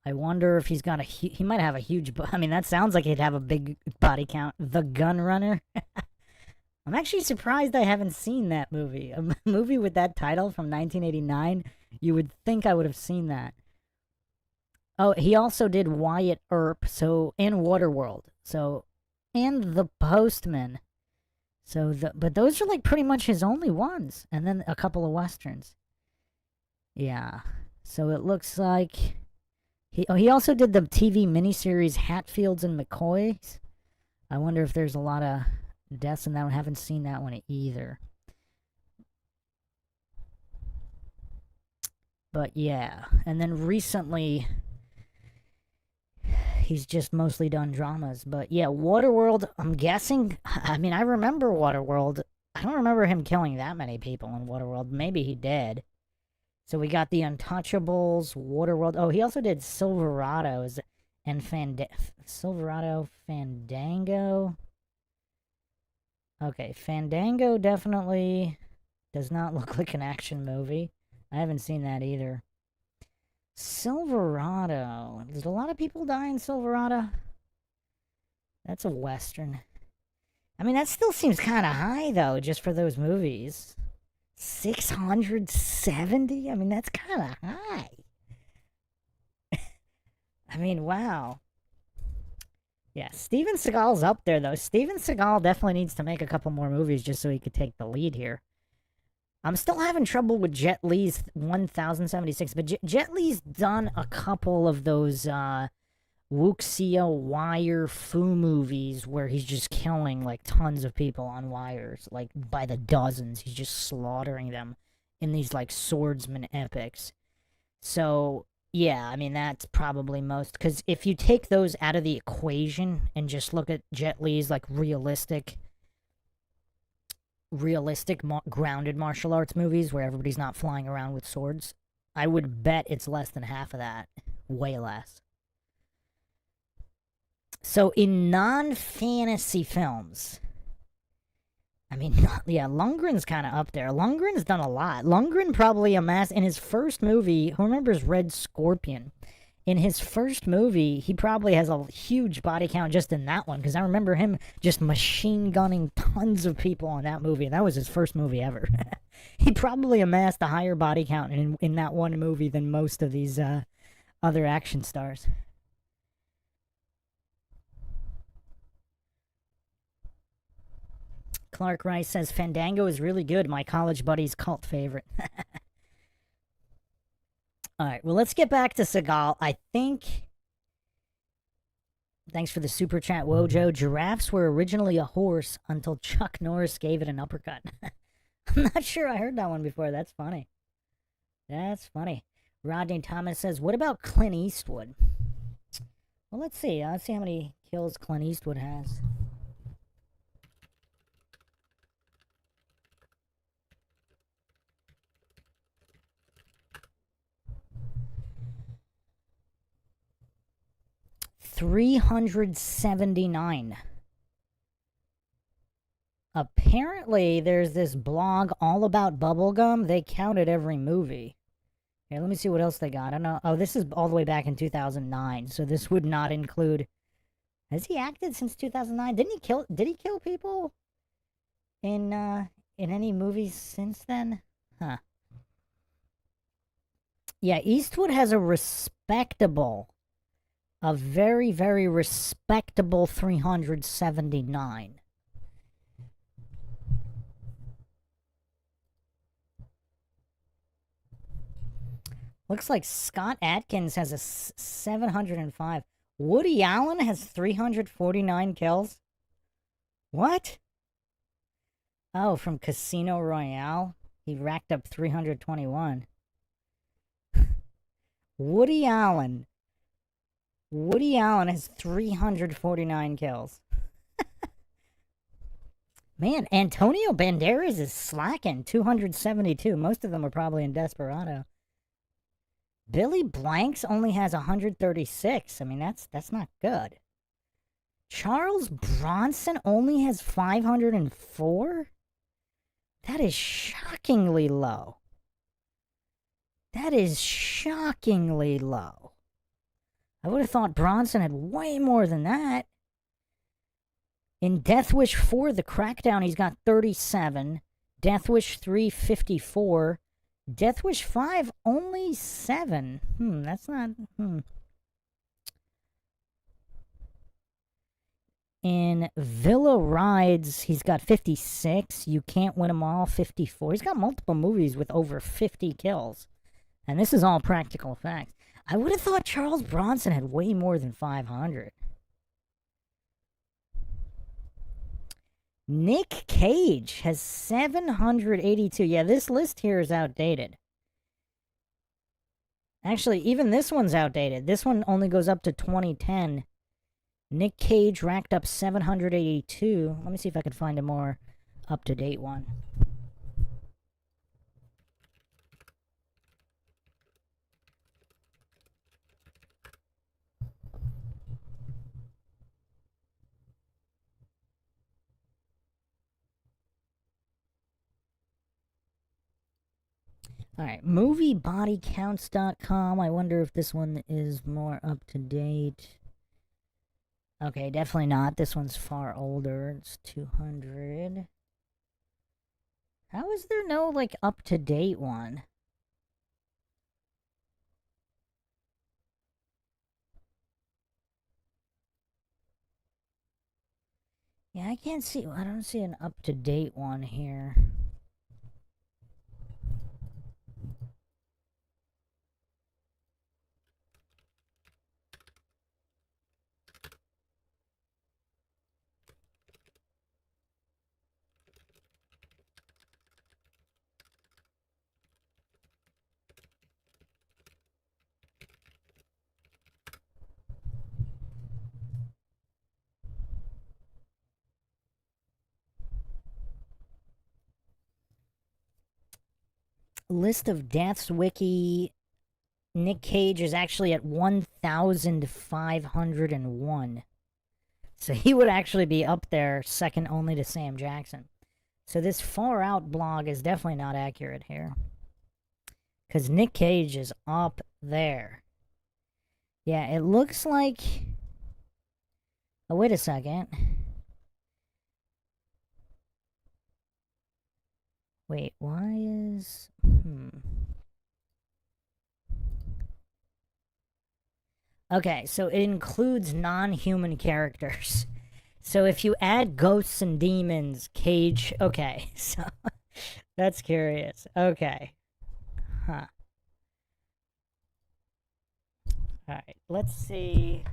I wonder if he's got he might have a huge, I mean, that sounds like he'd have a big body count. The Gun Runner. I'm actually surprised I haven't seen that movie. A movie with that title from 1989. You would think I would have seen that. Oh, he also did Wyatt Earp, and Waterworld, and The Postman. But those are like pretty much his only ones, and then a couple of westerns. Yeah, so it looks like he also did the TV miniseries Hatfields and McCoys. I wonder if there's a lot of deaths in that one. I haven't seen that one either. But yeah, and then recently he's just mostly done dramas. But yeah, Waterworld, I'm guessing, I mean, I remember Waterworld. I don't remember him killing that many people in Waterworld. Maybe he did. So we got The Untouchables, Waterworld. Oh, he also did Silverados and Silverado, Fandango. Okay, Fandango definitely does not look like an action movie. I haven't seen that either. Silverado. Did a lot of people die in Silverado? That's a Western. I mean, that still seems kind of high, though, just for those movies. 670? I mean, that's kind of high. I mean, wow. Yeah, Steven Seagal's up there, though. Steven Seagal definitely needs to make a couple more movies just so he could take the lead here. I'm still having trouble with Jet Li's 1076, but Jet Li's done a couple of those Wuxia wire Fu movies where he's just killing like tons of people on wires, like by the dozens. He's just slaughtering them in these like swordsman epics. So yeah, I mean that's probably most, because if you take those out of the equation and just look at Jet Li's like realistic grounded martial arts movies where everybody's not flying around with swords, I would bet it's less than half of that. Way less. So in non-fantasy films, I mean, yeah, Lundgren's kind of up there. Lundgren's done a lot. Lundgren probably amassed, in his first movie, who remembers Red Scorpion? In his first movie, he probably has a huge body count just in that one, because I remember him just machine gunning tons of people in that movie, and that was his first movie ever. He probably amassed a higher body count in that one movie than most of these other action stars. Clark Rice says, Fandango is really good. My college buddy's cult favorite. Alright, well, let's get back to Seagal. I think... Thanks for the super chat, Wojo. Giraffes were originally a horse until Chuck Norris gave it an uppercut. I'm not sure I heard that one before. That's funny. That's funny. Rodney Thomas says, what about Clint Eastwood? Well, let's see. Let's see how many kills Clint Eastwood has. $379. Apparently, there's this blog all about bubblegum. They counted every movie. Okay, let me see what else they got. I don't know. Oh, this is all the way back in 2009, so this would not include... Has he acted since 2009? Did he kill people in any movies since then? Huh. Yeah, Eastwood has a very, very respectable 379. Looks like Scott Adkins has a 705. Woody Allen has 349 kills? What? Oh, from Casino Royale? He racked up 321. Woody Allen has 349 kills. Man, Antonio Banderas is slacking. 272. Most of them are probably in Desperado. Billy Blanks only has 136. I mean, that's not good. Charles Bronson only has 504? That is shockingly low. That is shockingly low. I would have thought Bronson had way more than that. In Death Wish 4, The Crackdown, he's got 37. Death Wish 3, 54. Death Wish 5, only 7. That's not... In Villa Rides, he's got 56. You Can't Win 'Em All, 54. He's got multiple movies with over 50 kills. And this is all practical effects. I would have thought Charles Bronson had way more than 500. Nick Cage has 782. Yeah, this list here is outdated. Actually, even this one's outdated. This one only goes up to 2010. Nick Cage racked up 782. Let me see if I can find a more up-to-date one. Alright, moviebodycounts.com. I wonder if this one is more up-to-date. Okay, definitely not. This one's far older. It's 200. How is there no, like, up-to-date one? Yeah, I can't see. I don't see an up-to-date one here. List of deaths wiki. Nick Cage is actually at 1,501. So he would actually be up there, second only to Sam Jackson. So this far out blog is definitely not accurate here. Because Nick Cage is up there. Yeah, it looks like... Oh, wait a second. Wait, why is... Okay, so it includes non-human characters. So if you add ghosts and demons, Cage... Okay, so... That's curious. Okay. Huh. Alright, let's see...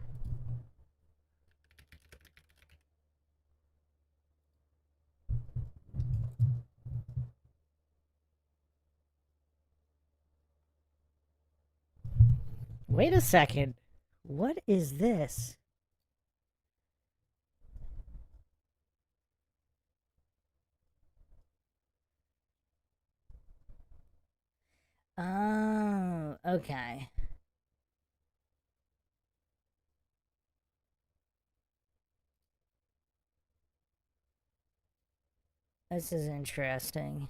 Wait a second. What is this? Oh, okay. This is interesting.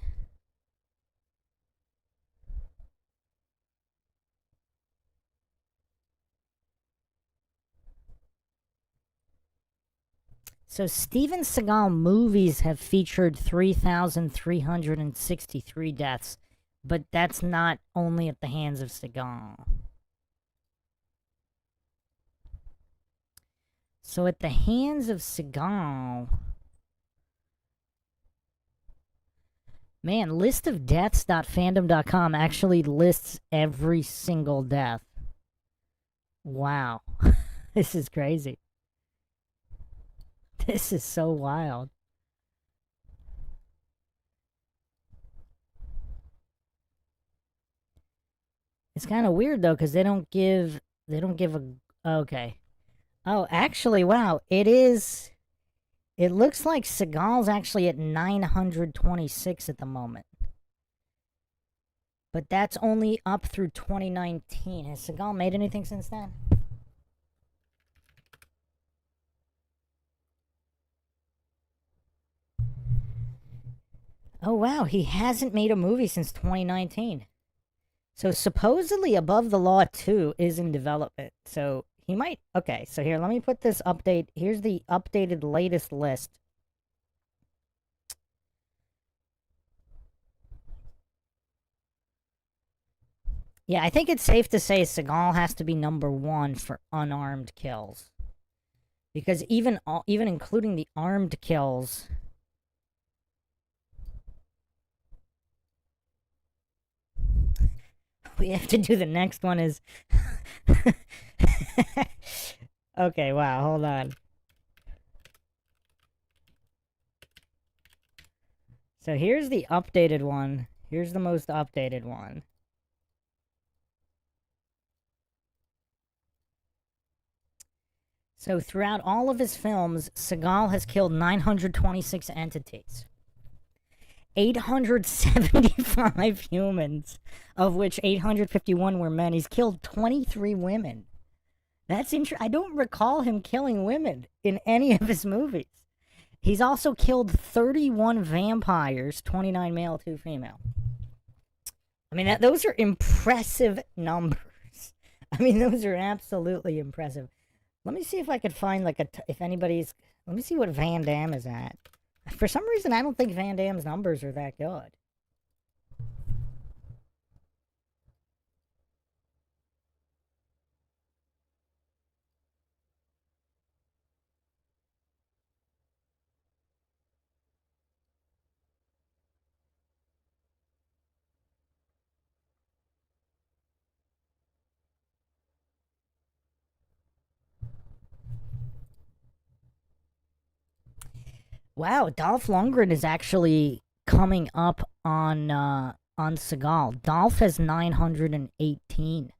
So Steven Seagal movies have featured 3,363 deaths, but that's not only at the hands of Seagal. So at the hands of Seagal... Man, listofdeaths.fandom.com actually lists every single death. Wow. This is crazy. This is so wild. It's kind of weird though, because they don't give a... Okay. Oh, actually, wow. It looks like Seagal's actually at 926 at the moment. But that's only up through 2019. Has Seagal made anything since then? Oh, wow. He hasn't made a movie since 2019. So supposedly Above the Law 2 is in development. So He might... Okay, so here, let me put this update... Here's the updated latest list. Yeah, I think it's safe to say Seagal has to be #1 for unarmed kills. Because even including the armed kills... We have to do the next one is... Okay, wow, hold on. So here's the updated one. Here's the most updated one. So throughout all of his films, Seagal has killed 926 entities. 875 humans, of which 851 were men. He's killed 23 women. That's I don't recall him killing women in any of his movies. He's also killed 31 vampires, 29 male, 2 female. I mean, those are impressive numbers. I mean, those are absolutely impressive. Let me see if I could find, like, if anybody's... Let me see what Van Damme is at. For some reason, I don't think Van Damme's numbers are that good. Wow, Dolph Lundgren is actually coming up on Seagal. Dolph has 918.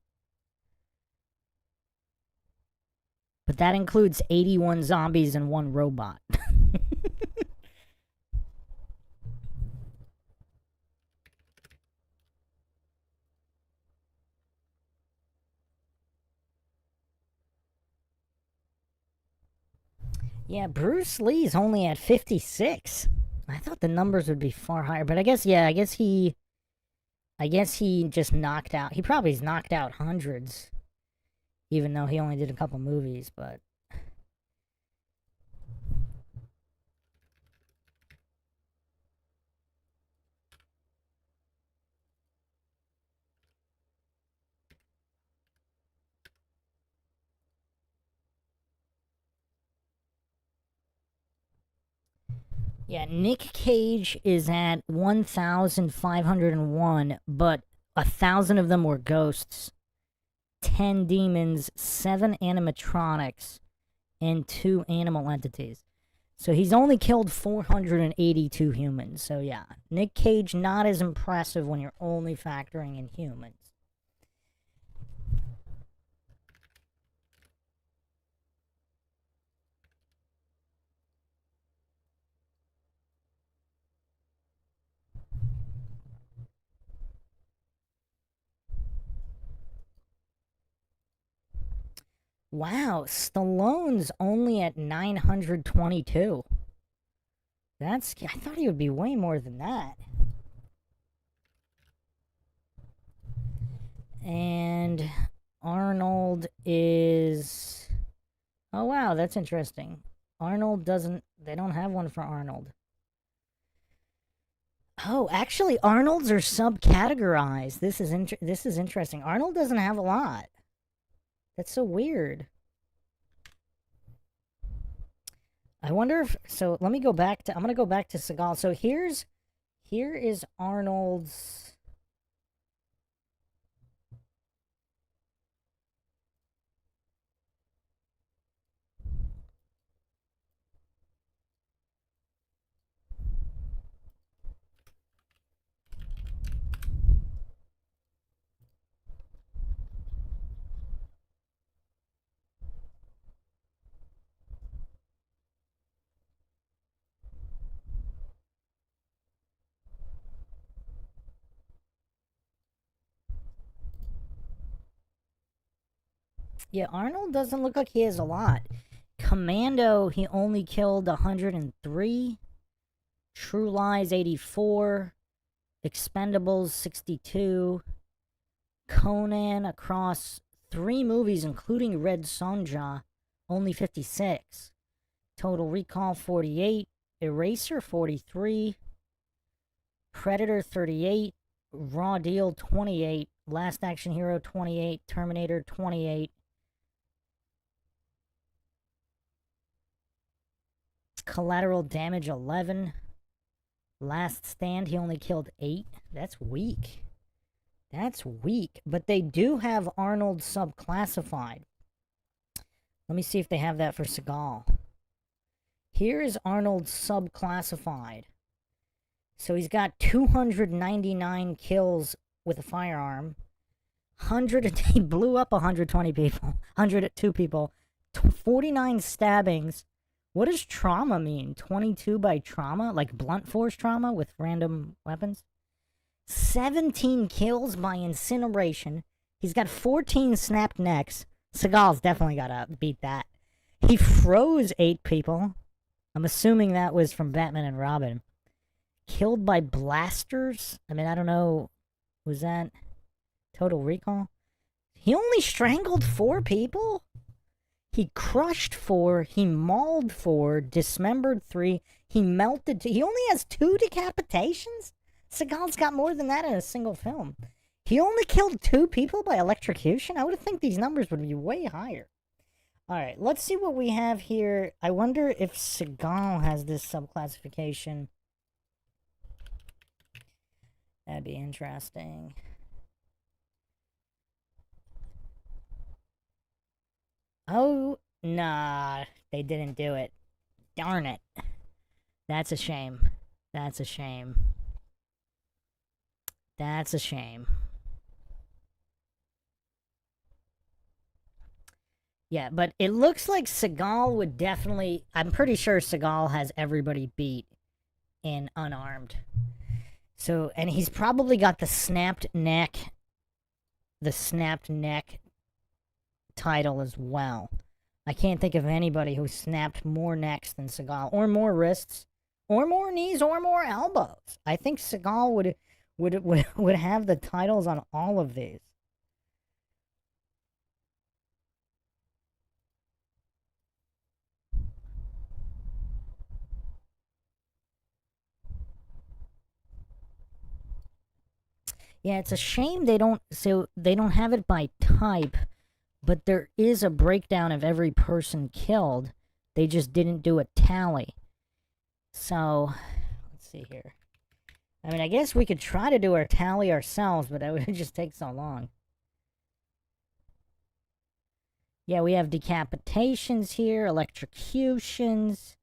But that includes 81 zombies and 1 robot. Yeah, Bruce Lee's only at 56. I thought the numbers would be far higher, but I guess he just knocked out. He probably's knocked out hundreds, even though he only did a couple movies, but... Yeah, Nick Cage is at 1,501, but 1,000 of them were ghosts, 10 demons, 7 animatronics, and 2 animal entities. So he's only killed 482 humans. So yeah, Nick Cage not as impressive when you're only factoring in humans. Wow, Stallone's only at 922. I thought he would be way more than that. And Arnold is... Oh wow, that's interesting. Arnold doesn't... They don't have one for Arnold. Oh, actually, Arnold's are subcategorized. This is interesting. Arnold doesn't have a lot. That's so weird. I wonder if... So, let me go back to... I'm going to go back to Seagal. So, here is Arnold's... Yeah, Arnold doesn't look like he has a lot. Commando, he only killed 103. True Lies, 84. Expendables, 62. Conan across 3 movies, including Red Sonja, only 56. Total Recall 48, Eraser 43, Predator 38, Raw Deal 28, Last Action Hero 28, Terminator 28, Collateral Damage 11, Last Stand, he only killed 8. That's weak. That's weak. But they do have Arnold subclassified. Let me see if they have that for Seagal. Here is Arnold subclassified. So he's got 299 kills with a firearm. He blew up 120 people. 102 people. 49 stabbings. What does trauma mean? 22 by trauma? Like blunt force trauma with random weapons? 17 kills by incineration. He's got 14 snapped necks. Seagal's definitely got to beat that. He froze 8 people. I'm assuming that was from Batman and Robin. Killed by blasters? I mean, I don't know. Was that Total Recall? He only strangled 4 people? He crushed 4, he mauled 4, dismembered 3, he melted 2. He only has 2 decapitations? Seagal's got more than that in a single film. He only killed 2 people by electrocution? I would think these numbers would be way higher. Alright, let's see what we have here. I wonder if Seagal has this subclassification. That'd be interesting. Oh, nah, they didn't do it. Darn it. That's a shame. That's a shame. That's a shame. Yeah, but it looks like Seagal would definitely... I'm pretty sure Seagal has everybody beat in unarmed. So, and he's probably got the snapped neck title as well. I can't think of anybody who snapped more necks than Seagal, or more wrists, or more knees, or more elbows. I think Seagal would have the titles on all of these. Yeah, it's a shame they don't have it by type. But there is a breakdown of every person killed. They just didn't do a tally. So, let's see here. I mean, I guess we could try to do our tally ourselves, but that would just take so long. Yeah, we have decapitations here, electrocutions,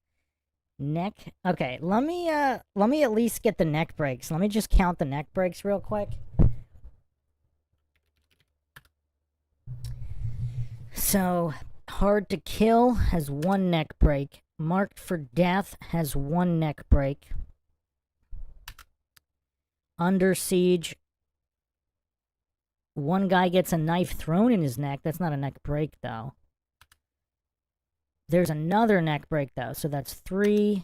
neck. Okay, let me at least get the neck breaks. Let me just count the neck breaks real quick. So, Hard to Kill has 1 neck break. Marked for Death has 1 neck break. Under Siege, 1 guy gets a knife thrown in his neck. That's not a neck break, though. There's another neck break, though, so that's 3.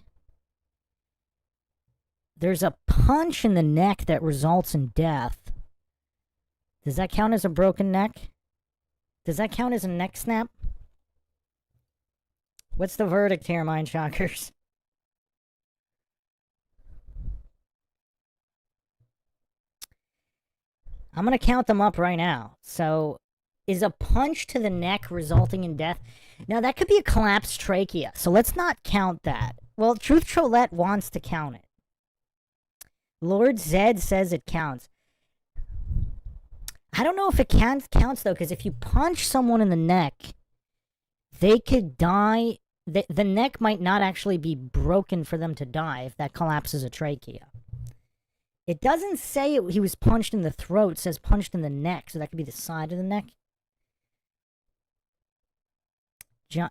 There's a punch in the neck that results in death. Does that count as a broken neck? Does that count as a neck snap? What's the verdict here, Mindshockers? I'm going to count them up right now. So, is a punch to the neck resulting in death? Now, that could be a collapsed trachea, so let's not count that. Well, Truth Trollette wants to count it. Lord Zed says it counts. I don't know if it counts, though, because if you punch someone in the neck, they could die. The neck might not actually be broken for them to die if that collapses a trachea. It doesn't say he was punched in the throat. It says punched in the neck, so that could be the side of the neck.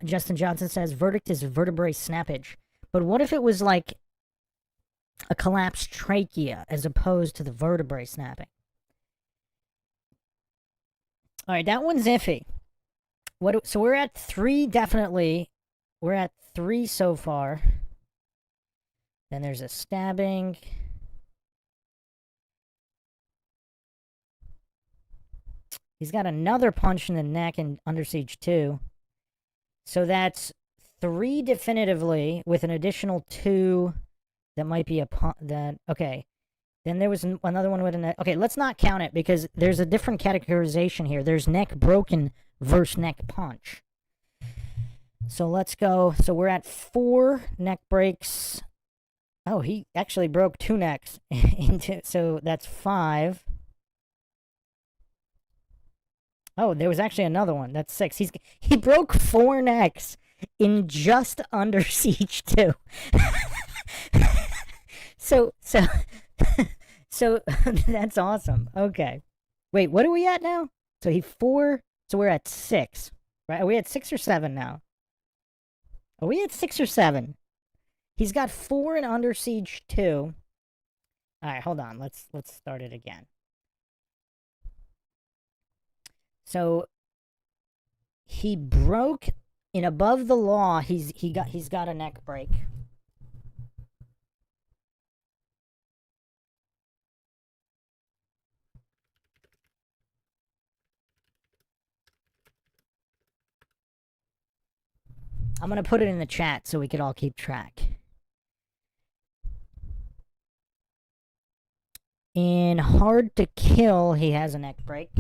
Justin Johnson says, verdict is vertebrae snappage. But what if it was like a collapsed trachea as opposed to the vertebrae snapping? Alright, that one's iffy. So we're at 3, definitely. We're at 3 so far. Then there's a stabbing. He's got another punch in the neck in Under Siege 2. So that's 3 definitively, with an additional 2 that might be a punch. Okay. Then there was another one with a neck. Okay, let's not count it because there's a different categorization here. There's neck broken versus neck punch. So let's go. So we're at 4 neck breaks. Oh, he actually broke 2 necks into. So that's 5. Oh, there was actually another one. That's 6. He broke 4 necks in just Under Siege 2. So that's awesome. Okay. Wait, what are we at now? So so we're at 6. Right? Are we at 6 or 7 now? Are we at 6 or 7? He's got 4 in Under Siege 2. Alright, hold on. Let's start it again. So he broke in Above the Law, he's got a neck break. I'm going to put it in the chat so we could all keep track. In Hard to Kill, he has a neck break.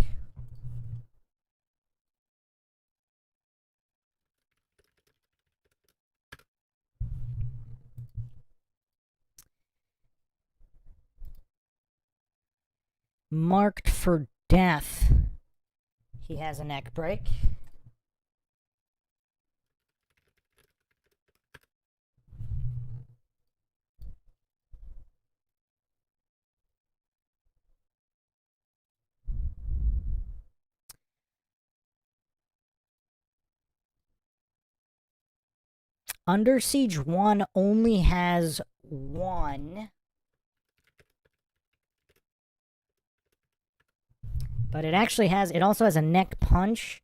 Marked for Death, he has a neck break. Under Siege 1 only has 1. But it also has a neck punch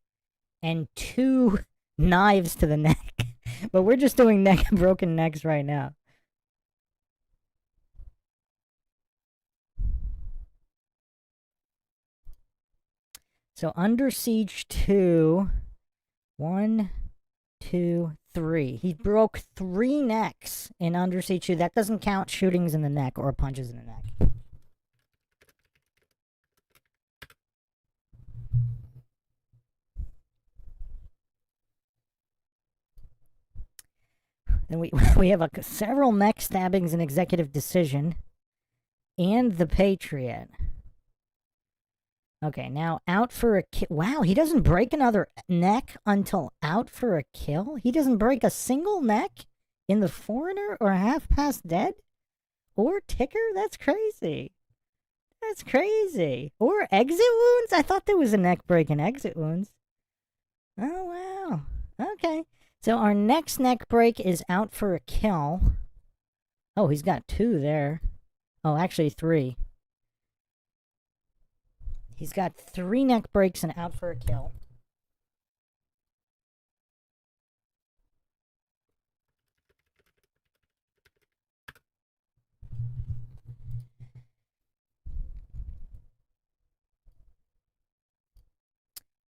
and 2 knives to the neck. But we're just doing broken necks right now. So Under Siege 2, 1, 2, 3. He broke 3 necks in Under Siege 2. That doesn't count shootings in the neck or punches in the neck. Then we have several neck stabbings in Executive Decision and The Patriot. Okay, now Out for a Kill. Wow, he doesn't break another neck until Out for a Kill? He doesn't break a single neck in The Foreigner or Half Past Dead? Or Ticker? That's crazy. That's crazy. Or Exit Wounds? I thought there was a neck break in Exit Wounds. Oh, wow. Okay. So our next neck break is Out for a Kill. Oh, he's got 2 there. Oh, actually 3. He's got 3 neck breaks and Out for a Kill.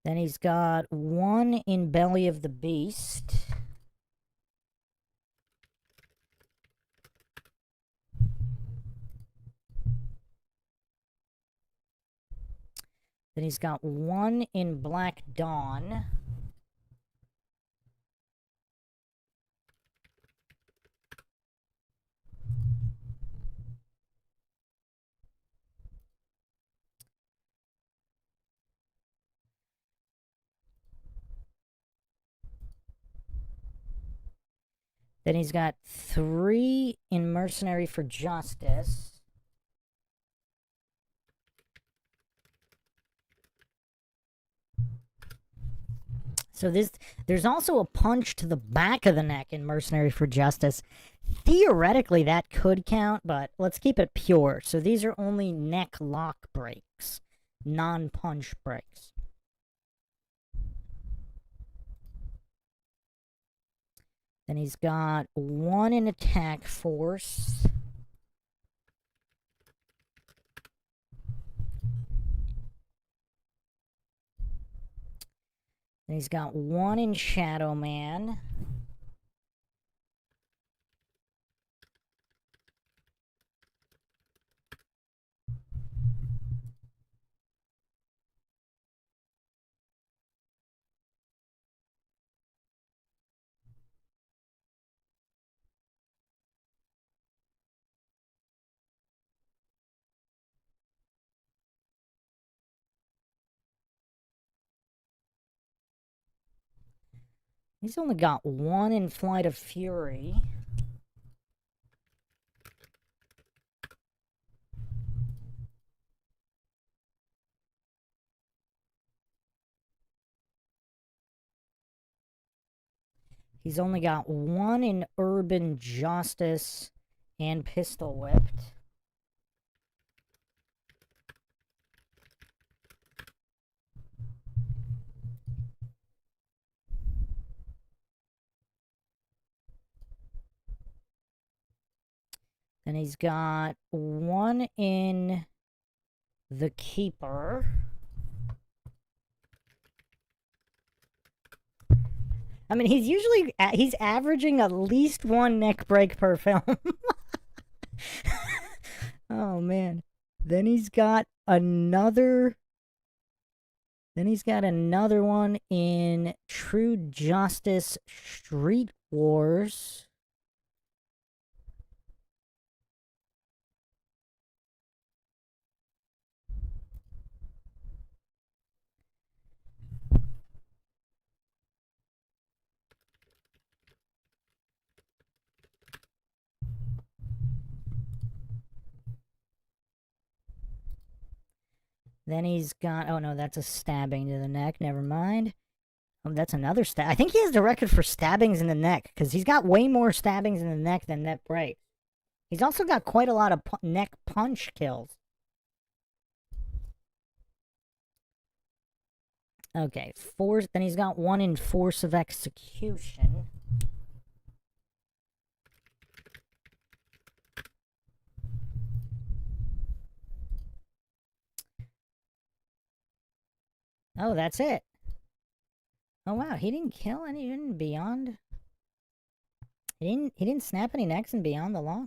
Then he's got 1 in Belly of the Beast. Then he's got 1 in Black Dawn. Then he's got 3 in Mercenary for Justice. So there's also a punch to the back of the neck in Mercenary for Justice. Theoretically, that could count, but let's keep it pure. So these are only neck lock breaks, non-punch breaks. Then he's got 1 in Attack Force. Then he's got one in Shadow Man. He's only got one in Flight of Fury. He's only got one in Urban Justice and Pistol Whipped. Then he's got one in The Keeper. I mean, he's averaging at least one neck break per film. Oh, man. Then he's got another one in True Justice Street Wars. Then he's got, oh no, that's a stabbing to the neck, never mind. Oh, that's another stab. I think he has the record for stabbings in the neck, because he's got way more stabbings in the neck than neck breaks. He's also got quite a lot of neck punch kills. Okay, then he's got one in Force of Execution. Oh, that's it. Oh wow, he didn't kill any in Beyond. He didn't snap any necks in Beyond the Law?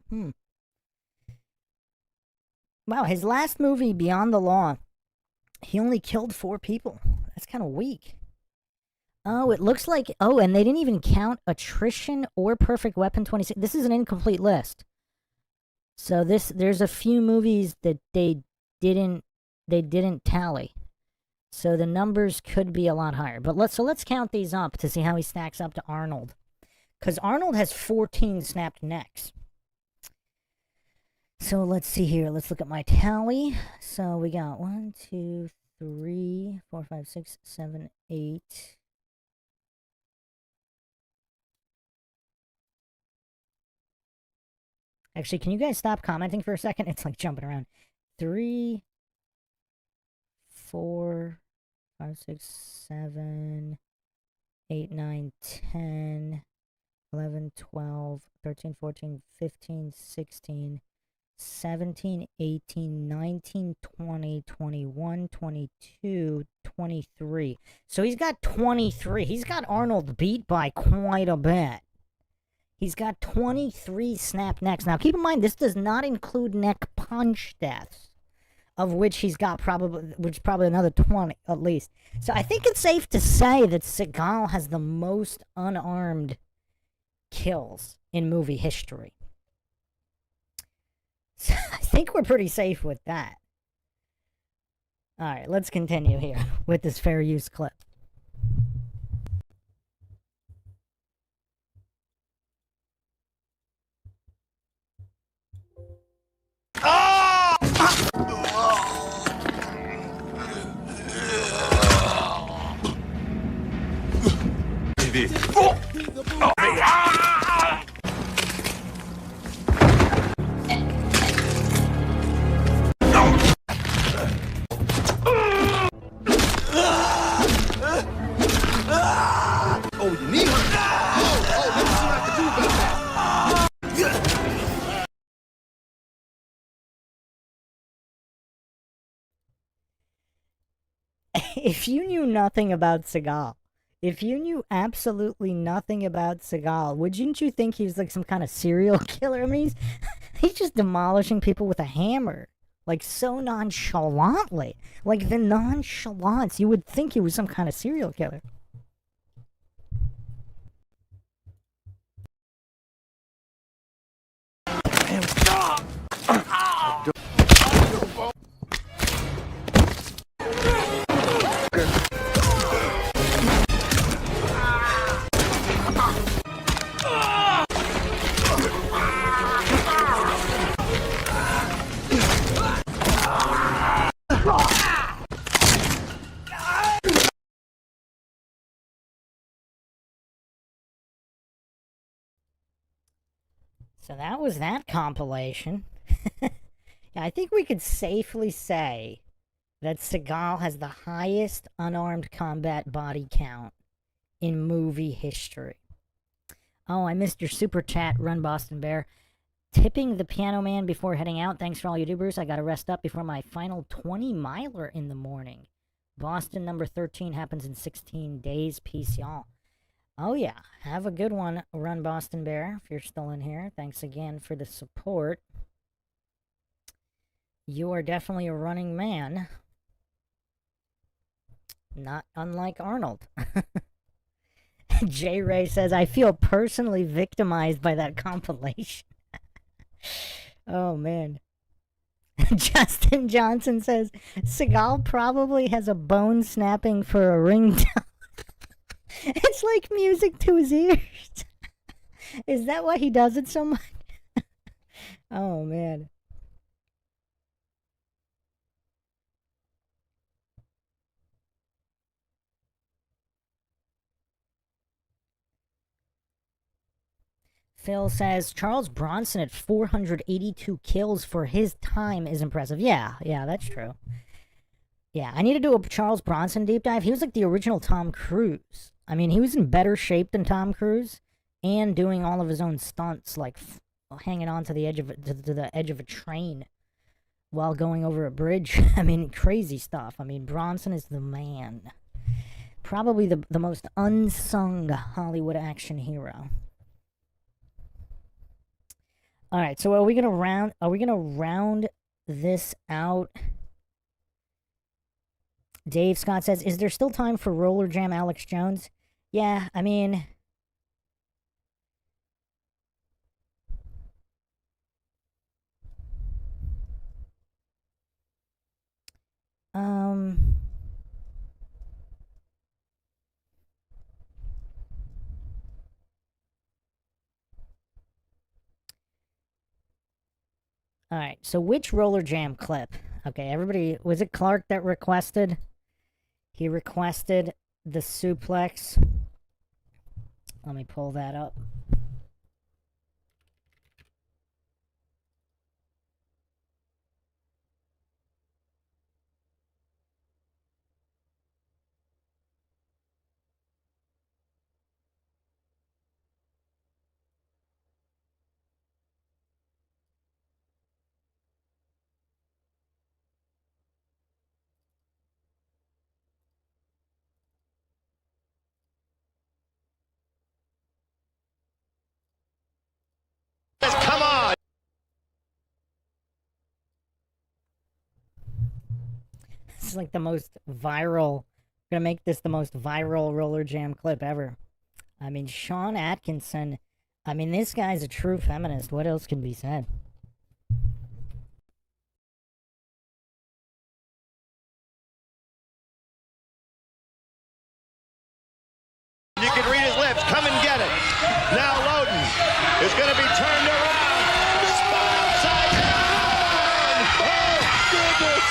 Wow, his last movie, Beyond the Law, he only killed 4 people. That's kind of weak. Oh, it looks like, oh, and they didn't even count Attrition or Perfect Weapon 26. This is an incomplete list. So there's a few movies that they didn't tally. So the numbers could be a lot higher. But let's count these up to see how he stacks up to Arnold. Because Arnold has 14 snapped necks. So let's see here. Let's look at my tally. So we got 1, 2, 3, 4, 5, 6, 7, 8. Actually, can you guys stop commenting for a second? It's like jumping around. 3, 4, 5, 6, 7, 8, 9, 10, 11, 12, 13, 14, 15, 16, 17, 18, 19, 20, 21, 22, 23. So he's got 23. He's got Arnold beat by quite a bit. He's got 23 snap necks. Now, keep in mind, this does not include neck punch deaths, of which he's got probably another 20 at least. So I think it's safe to say that Seagal has the most unarmed kills in movie history. So I think we're pretty safe with that. Alright, let's continue here with this fair use clip. Oh, you need her? Oh, let me see what I can do about that. If you knew nothing about Seagal, If you knew absolutely nothing about Seagal, wouldn't you think he was like some kind of serial killer? I mean, he's just demolishing people with a hammer. Like, so nonchalantly. Like, the nonchalance. You would think he was some kind of serial killer. So that was that compilation. Yeah, I think we could safely say that Seagal has the highest unarmed combat body count in movie history. Oh, I missed your super chat, Run Boston Bear. Tipping the Piano Man before heading out. Thanks for all you do, Bruce. I gotta rest up before my final 20-miler in the morning. Boston number 13 happens in 16 days. Peace, y'all. Oh, yeah. Have a good one, Run Boston Bear, if you're still in here. Thanks again for the support. You are definitely a running man. Not unlike Arnold. J. Ray says, I feel personally victimized by that compilation. Oh, man. Justin Johnson says, Seagal probably has a bone snapping for a ringtone. It's like music to his ears. Is that why he does it so much? Oh, man. Phil says, Charles Bronson at 482 kills for his time is impressive. Yeah, that's true. Yeah, I need to do a Charles Bronson deep dive. He was like the original Tom Cruise. I mean, he was in better shape than Tom Cruise and doing all of his own stunts, like hanging on to the edge of a train while going over a bridge. I mean, crazy stuff. I mean, Bronson is the man. Probably the most unsung Hollywood action hero. All right, so are we gonna round this out? Dave Scott says, is there still time for Roller Jam Alex Jones? Yeah, I mean, all right, so which Roller Jam clip? Okay, everybody, was it Clark that requested? He requested the suplex. Let me pull that up. Come on! This is like the most viral. I'm gonna make this the most viral Roller Jam clip ever. I mean, Sean Atkinson. I mean, this guy's a true feminist. What else can be said? You can read his lips. Come and get it. Now Loden is going to be turned around. Spun upside down. Oh, goodness.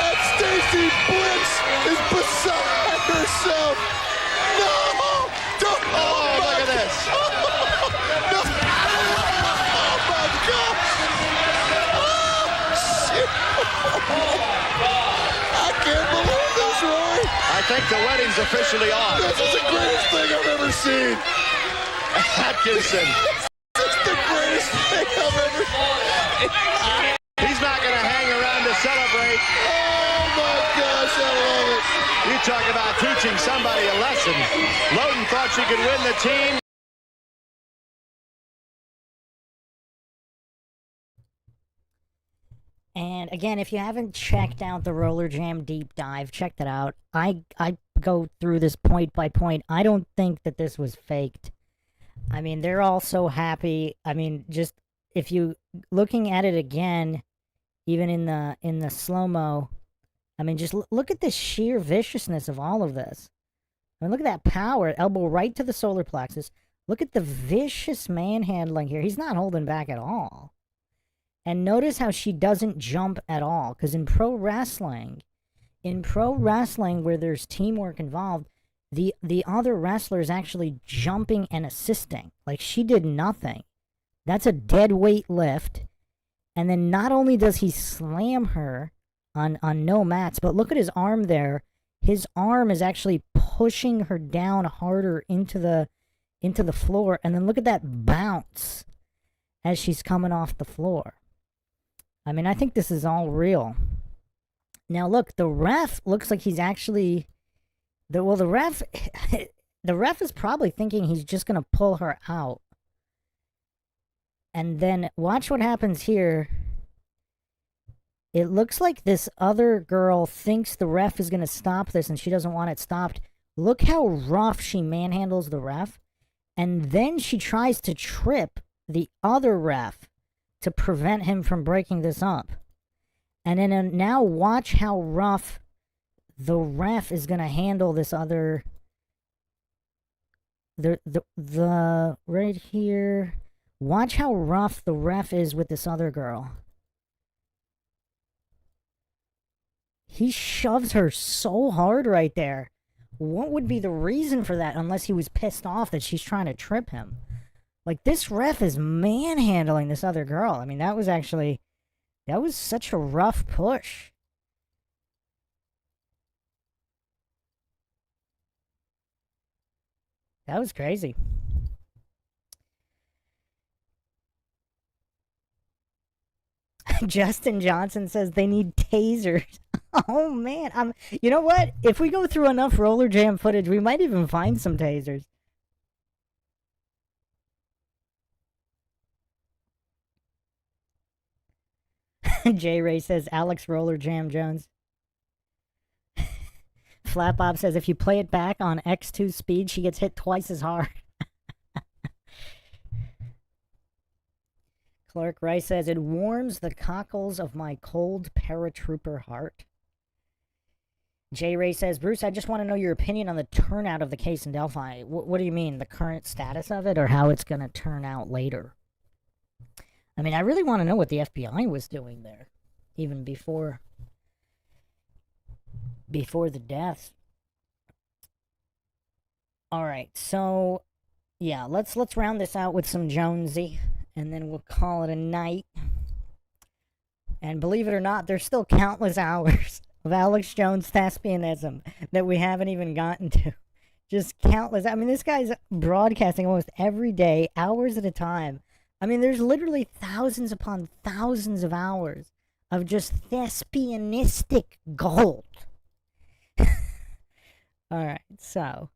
And Stacy Blitz is beside herself. No. Don't. Oh, look at this. No. Oh, my gosh. Oh, shit. I can't believe this, Roy. I think the wedding's officially on. This is the greatest thing I've ever seen. Atkinson. This is the greatest thing I've ever seen. He's not going to hang around to celebrate. Oh, my gosh, I love it. You talk about teaching somebody a lesson. Loden thought she could win the team. And again, if you haven't checked out the Roller Jam deep dive, check that out. I go through this point by point. I don't think that this was faked. I mean, they're all so happy. I mean, just if you looking at it again, even in the slow-mo, I mean, just look at the sheer viciousness of all of this. I mean, look at that power, elbow right to the solar plexus. Look at the vicious manhandling here. He's not holding back at all. And notice how she doesn't jump at all. Because in pro wrestling where there's teamwork involved, the other wrestler is actually jumping and assisting. Like, she did nothing. That's a dead weight lift. And then not only does he slam her on no mats, but look at his arm there. His arm is actually pushing her down harder into the floor. And then look at that bounce as she's coming off the floor. I mean, I think this is all real. Now, look, the ref looks like he's actually... the ref is probably thinking he's just going to pull her out. And then watch what happens here. It looks like this other girl thinks the ref is going to stop this and she doesn't want it stopped. Look how rough she manhandles the ref. And then she tries to trip the other ref to prevent him from breaking this up. And then now watch how rough the ref is going to handle this other... The right here... Watch how rough the ref is with this other girl. He shoves her so hard right there. What would be the reason for that unless he was pissed off that she's trying to trip him? Like, this ref is manhandling this other girl. I mean, that was such a rough push. That was crazy. Justin Johnson says they need tasers. Oh, man. You know what? If we go through enough Roller Jam footage, we might even find some tasers. J Ray says Alex Roller Jam Jones. Flat Bob says if you play it back on X2 speed, she gets hit twice as hard. Clark Rice says it warms the cockles of my cold paratrooper heart. J Ray says, Bruce, I just want to know your opinion on the turnout of the case in Delphi. What do you mean, the current status of it, or how it's going to turn out later? I mean, I really want to know what the FBI was doing there, even before the deaths. All right, so yeah, let's round this out with some Jonesy, and then we'll call it a night. And believe it or not, there's still countless hours of Alex Jones thespianism that we haven't even gotten to. Just countless. I mean, this guy's broadcasting almost every day, hours at a time. I mean, there's literally thousands upon thousands of hours of just thespianistic gold. All right, so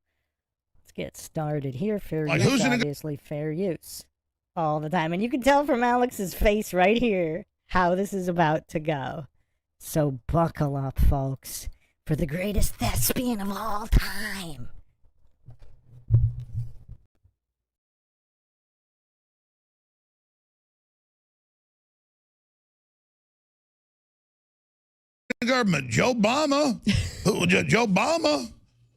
let's get started here. Fair use, obviously fair use all the time. And you can tell from Alex's face right here how this is about to go. So buckle up, folks, for the greatest thespian of all time. Government, Joe Obama, Joe Obama,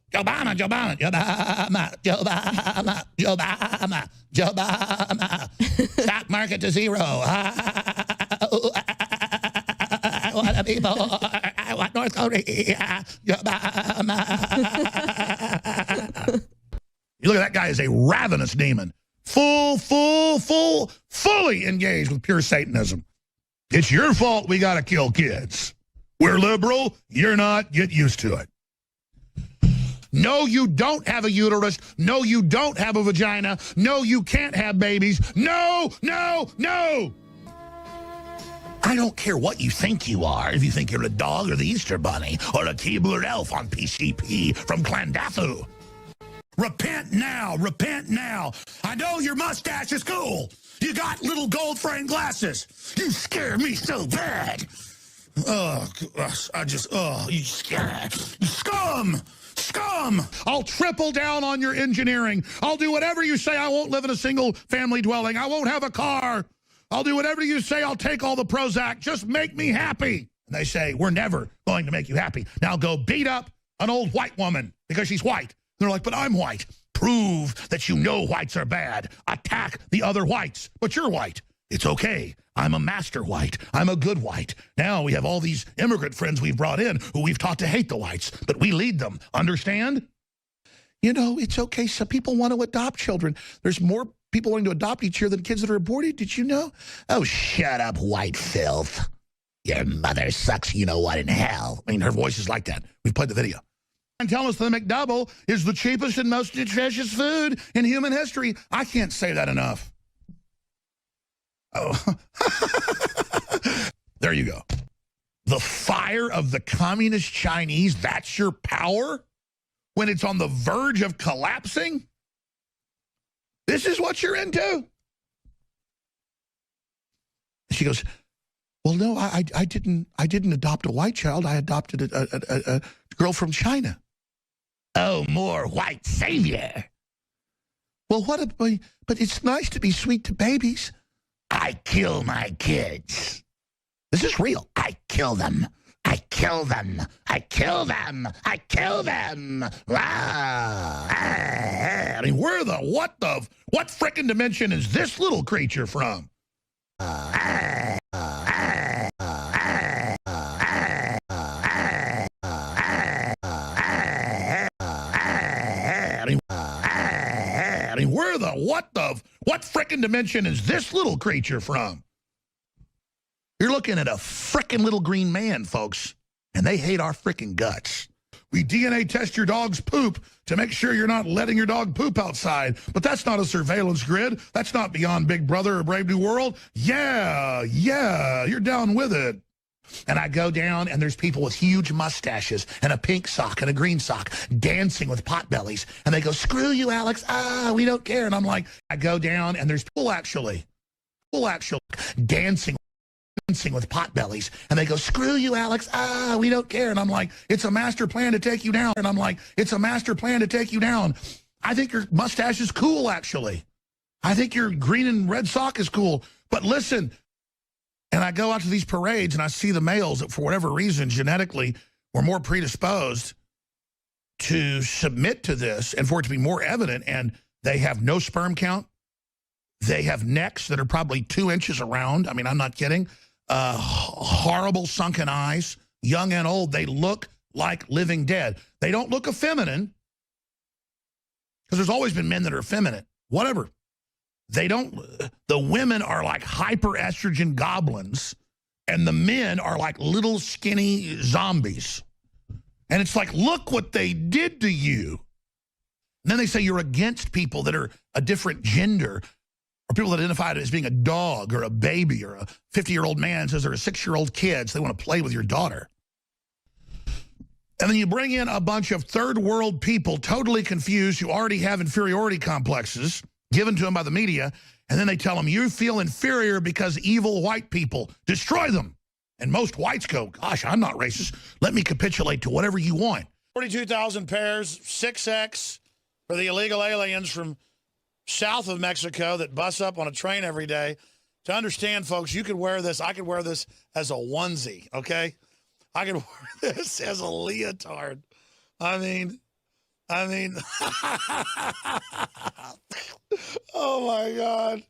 Joe Obama, Joe Obama, Joe Obama, Joe Obama, Joe Obama, Joe Obama, stock market to zero. I want to be more. I want North Korea. Joe Obama. You look at that guy as a ravenous demon, fully engaged with pure Satanism. It's your fault we got to kill kids. We're liberal. You're not. Get used to it. No, you don't have a uterus. No, you don't have a vagina. No, you can't have babies. No, no, no. I don't care what you think you are, if you think you're a dog or the Easter Bunny or a Keebler elf on PCP from Clandathu. Repent now, repent now. I know your mustache is cool. You got little gold frame glasses. You scare me so bad. You scum. Scum! I'll triple down on your engineering. I'll do whatever you say. I won't live in a single family dwelling. I won't have a car. I'll do whatever you say. I'll take all the Prozac. Just make me happy. And they say, we're never going to make you happy. Now go beat up an old white woman because she's white. They're like, but I'm white. Prove that you know whites are bad. Attack the other whites. But you're white. It's okay. I'm a master white. I'm a good white. Now we have all these immigrant friends we've brought in who we've taught to hate the whites, but we lead them. Understand? You know, it's okay. Some people want to adopt children. There's more people wanting to adopt each year than kids that are aborted. Did you know? Oh, shut up, white filth. Your mother sucks you know what in hell. I mean, her voice is like that. We've played the video. And tell us the McDouble is the cheapest and most nutritious food in human history. I can't say that enough. Oh, there you go. The fire of the communist Chinese, that's your power when it's on the verge of collapsing? This is what you're into? She goes, well, no, I didn't adopt a white child. I adopted a girl from China. Oh, more white savior. Well, but it's nice to be sweet to babies. I kill my kids. This is real. I kill them. I kill them. I kill them. I kill them. I mean, what frickin' dimension is this little creature from? What frickin' dimension is this little creature from? You're looking at a frickin' little green man, folks, and they hate our frickin' guts. We DNA test your dog's poop to make sure you're not letting your dog poop outside, but that's not a surveillance grid. That's not beyond Big Brother or Brave New World. Yeah, you're down with it. And I go down, and there's people with huge mustaches and a pink sock and a green sock dancing with potbellies. And they go, screw you, Alex. We don't care. And I'm like, I go down, and there's people actually dancing with potbellies. And they go, screw you, Alex. We don't care. And I'm like, it's a master plan to take you down. And I'm like, it's a master plan to take you down. I think your mustache is cool, actually. I think your green and red sock is cool. But listen, and I go out to these parades and I see the males that for whatever reason genetically were more predisposed to submit to this and for it to be more evident, and they have no sperm count. They have necks that are probably 2 inches around. I mean, I'm not kidding. Horrible sunken eyes, young and old. They look like living dead. They don't look effeminate because there's always been men that are effeminate. Whatever. They don't, the women are like hyper-estrogen goblins, and the men are like little skinny zombies. And it's like, look what they did to you. And then they say you're against people that are a different gender, or people that identify as being a dog or a baby, or a 50-year-old man says they're a 6-year-old kid, so they want to play with your daughter. And then you bring in a bunch of third-world people totally confused who already have inferiority complexes given to them by the media, and then they tell them, you feel inferior because evil white people. Destroy them. And most whites go, gosh, I'm not racist. Let me capitulate to whatever you want. 42,000 pairs, 6X for the illegal aliens from south of Mexico that bus up on a train every day. To understand, folks, you could wear this. I could wear this as a onesie, okay? I could wear this as a leotard. I mean, oh my God.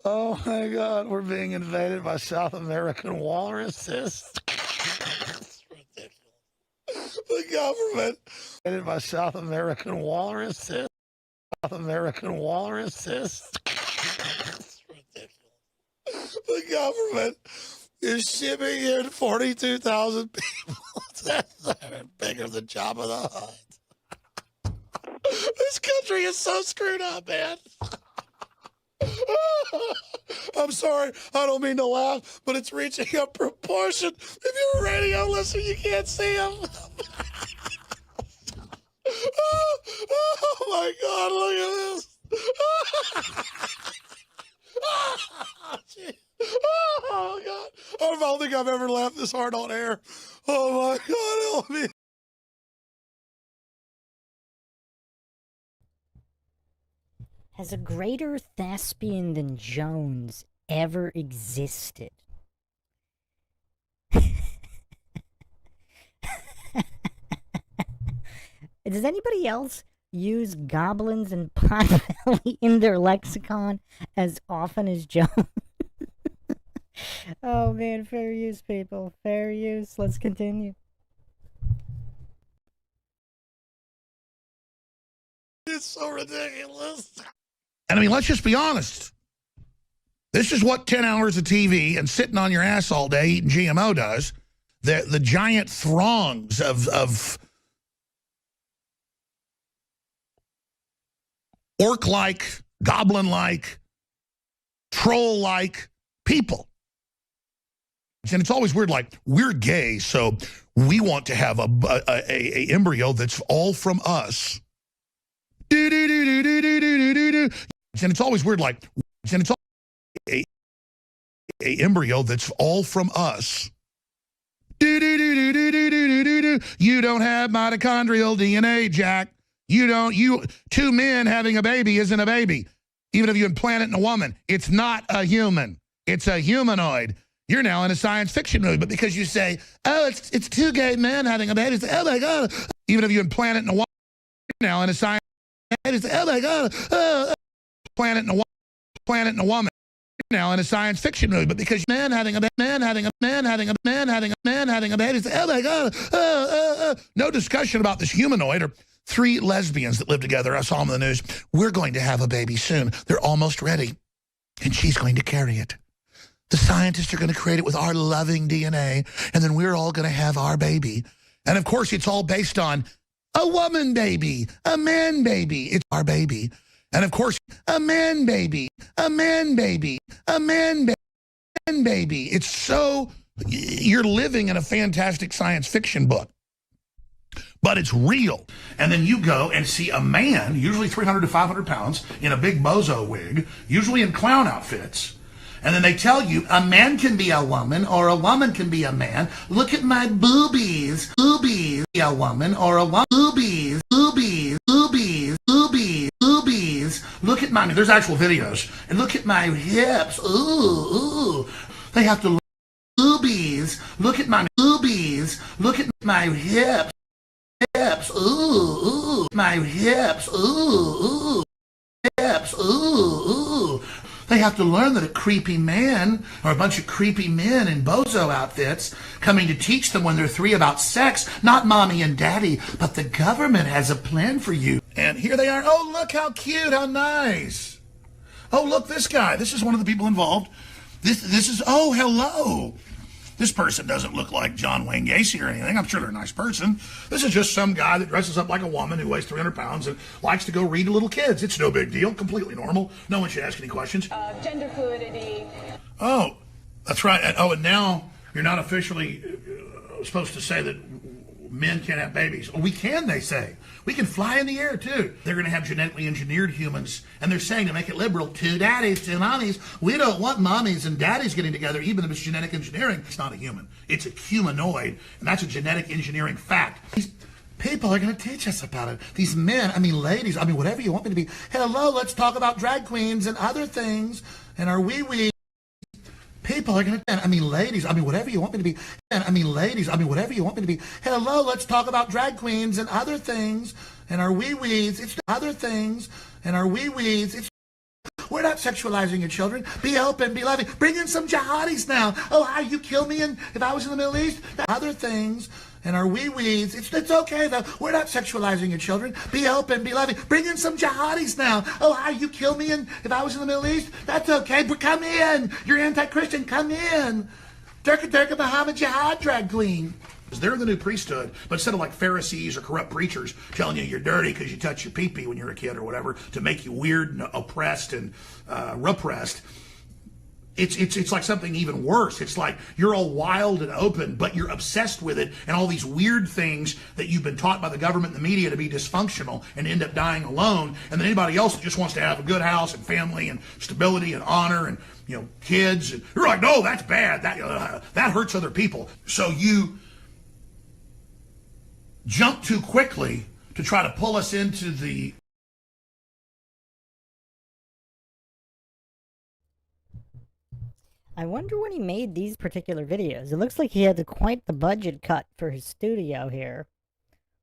Oh my God. We're being invaded by South American walruses. It's ridiculous. The government invaded by South American walruses. South American walruses. It's ridiculous. The government is shipping in 42,000 people. That's bigger than Jabba the Hutt. This country is so screwed up, man. I'm sorry, I don't mean to laugh, but it's reaching a proportion. If you're a radio listener, you can't see him. Oh my God, look at this. Oh God, I don't think I've ever laughed this hard on air. Oh my God, help me. Has a greater thespian than Jones ever existed? Does anybody else use goblins and potbelly in their lexicon as often as Jones? Oh man, fair use, people. Fair use. Let's continue. It's so ridiculous. And I mean, let's just be honest. This is what 10 hours of TV and sitting on your ass all day eating GMO does. The giant throngs of orc-like, goblin-like, troll-like people. And it's always weird, like, we're gay, so we want to have a embryo that's all from us. And it's always weird, like, and it's all a embryo that's all from us. You don't have mitochondrial DNA, Jack. Two men having a baby isn't a baby. Even if you implant it in a woman, it's not a human. It's a humanoid. You're now in a science fiction movie, but because you say, oh, it's two gay men having a baby, it's, oh my God. Even if you implant it in a woman, you're now in a science fiction movie, oh my God. Plant it in a woman. You're now in a science fiction movie, but because man having a baby, it's, oh my God. No discussion about this humanoid or 3 lesbians that live together. I saw them in the news. We're going to have a baby soon. They're almost ready, and she's going to carry it. The scientists are going to create it with our loving DNA, and then we're all going to have our baby. And, of course, it's all based on a woman baby, a man baby. It's our baby. And, of course, a man baby, a man baby, a man baby. It's so you're living in a fantastic science fiction book. But it's real. And then you go and see a man, usually 300 to 500 pounds, in a big bozo wig, usually in clown outfits. And then they tell you a man can be a woman or a woman can be a man. Look at my boobies. Boobies. A woman or a woman. Boobies. Boobies. Boobies. Boobies. Boobies. Look at my, there's actual videos. And look at my hips. Ooh, ooh. They have to, boobies. Look at my boobies. Look at my hips. Hips. Ooh, ooh. My hips. Ooh, ooh. Hips. Ooh, ooh. They have to learn that a creepy man or a bunch of creepy men in bozo outfits coming to teach them when they're 3 about sex, not mommy and daddy, but the government has a plan for you. And here they are. Oh, look how cute, how nice. Oh, look, this guy. This is one of the people involved. This is, oh, hello. This person doesn't look like John Wayne Gacy or anything. I'm sure they're a nice person. This is just some guy that dresses up like a woman who weighs 300 pounds and likes to go read to little kids. It's no big deal. Completely normal. No one should ask any questions. Gender fluidity. Oh, that's right. Oh, and now you're not officially supposed to say that men can't have babies. Oh, we can, they say. We can fly in the air, too. They're going to have genetically engineered humans, and they're saying to make it liberal, 2 daddies, 2 mommies. We don't want mommies and daddies getting together, even if it's genetic engineering. It's not a human. It's a humanoid, and that's a genetic engineering fact. These people are going to teach us about it. These men, I mean, ladies, I mean, whatever you want me to be. Hello, let's talk about drag queens and other things, and our wee-wee. People are going to, I mean, ladies, I mean, whatever you want me to be. I mean, ladies, I mean, whatever you want me to be. Hello, let's talk about drag queens and other things and our wee-wees. It's other things and our wee-wees. It's, we're not sexualizing your children. Be open, be loving. Bring in some jihadis now. Oh, how you kill me if I was in the Middle East? Other things and our wee-wees. It's okay, though. We're not sexualizing your children. Be open, be loving. Bring in some jihadis now. Oh, how you kill me if I was in the Middle East? That's okay, but come in. You're anti-Christian. Come in. Turka Muhammad Jihad drag queen. They're the new priesthood, but instead of like Pharisees or corrupt preachers telling you you're dirty because you touch your pee-pee when you're a kid or whatever to make you weird and oppressed and repressed, It's like something even worse. It's like you're all wild and open, but you're obsessed with it and all these weird things that you've been taught by the government and the media to be dysfunctional and end up dying alone. And then anybody else that just wants to have a good house and family and stability and honor and, you know, kids. And you're like, no, that's bad. That hurts other people. So you jump too quickly to try to pull us into the... I wonder when he made these particular videos. It looks like he had quite the budget cut for his studio here.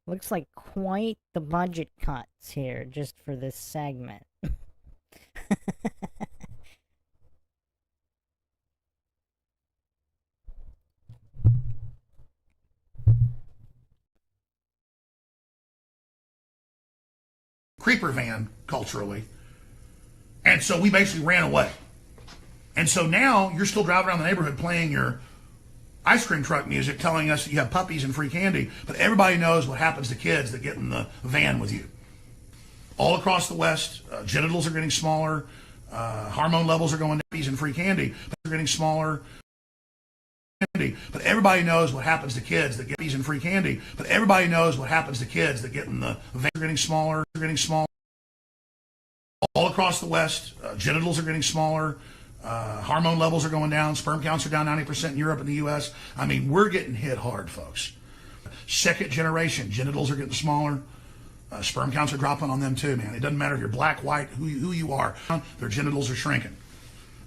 Looks like quite the budget cuts here just for this segment. creeper van culturally. And so we basically ran away. And so now you're still driving around the neighborhood playing your ice cream truck music, telling us that you have puppies and free candy, but everybody knows what happens to kids that get in the van with you. All across the West, genitals are getting smaller, hormone levels are going down, puppies and free candy, but they're getting smaller. But everybody knows what happens to kids that get puppies and free candy. But everybody knows what happens to kids that get in the van. They're getting smaller. They're getting smaller. All across the West, genitals are getting smaller. Hormone levels are going down. Sperm counts are down 90% in Europe and the U.S. I mean, we're getting hit hard, folks. Second generation, genitals are getting smaller. Sperm counts are dropping on them too, man. It doesn't matter if you're black, white, who you are. Their genitals are shrinking.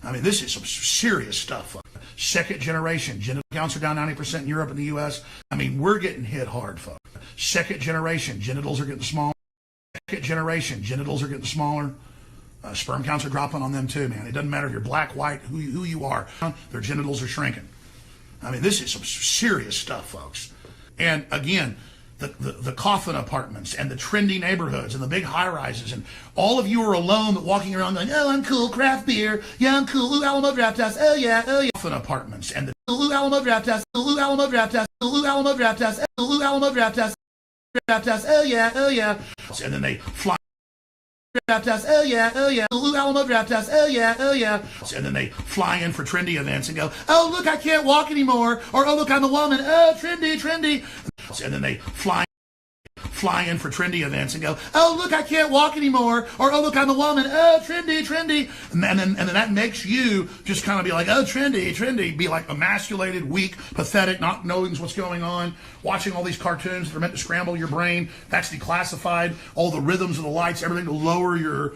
I mean, this is some serious stuff, folks. Second generation, genital counts are down 90% in Europe and the U.S. I mean, we're getting hit hard, folks. Second generation, genitals are getting smaller. Second generation, genitals are getting smaller. Sperm counts are dropping on them too, man. It doesn't matter if you're black, white, who you are. Their genitals are shrinking. I mean, this is some serious stuff, folks. And again, the coffin apartments and the trendy neighborhoods and the big high-rises, and all of you are alone walking around going, oh, I'm cool, craft beer, yeah, I'm cool, ooh, Alamo Draft House, oh yeah. Coffin apartments and the ooh, Alamo Draft House, ooh, Alamo Draft House, ooh, Alamo Draft House, ooh, Alamo Draft House, oh yeah. And then they fly. Draft House, oh yeah, ooh, Alamo Draft House, oh yeah. And then they fly in for trendy events and go, oh, look, I can't walk anymore, or oh, look, I'm a woman, oh, trendy. And then they fly in for trendy events and go, oh, look, I can't walk anymore, or oh, look, I'm a woman, oh, trendy. And then that makes you just kind of be like, oh, trendy, be like emasculated, weak, pathetic, not knowing what's going on, watching all these cartoons that are meant to scramble your brain. That's declassified, all the rhythms of the lights, everything to lower your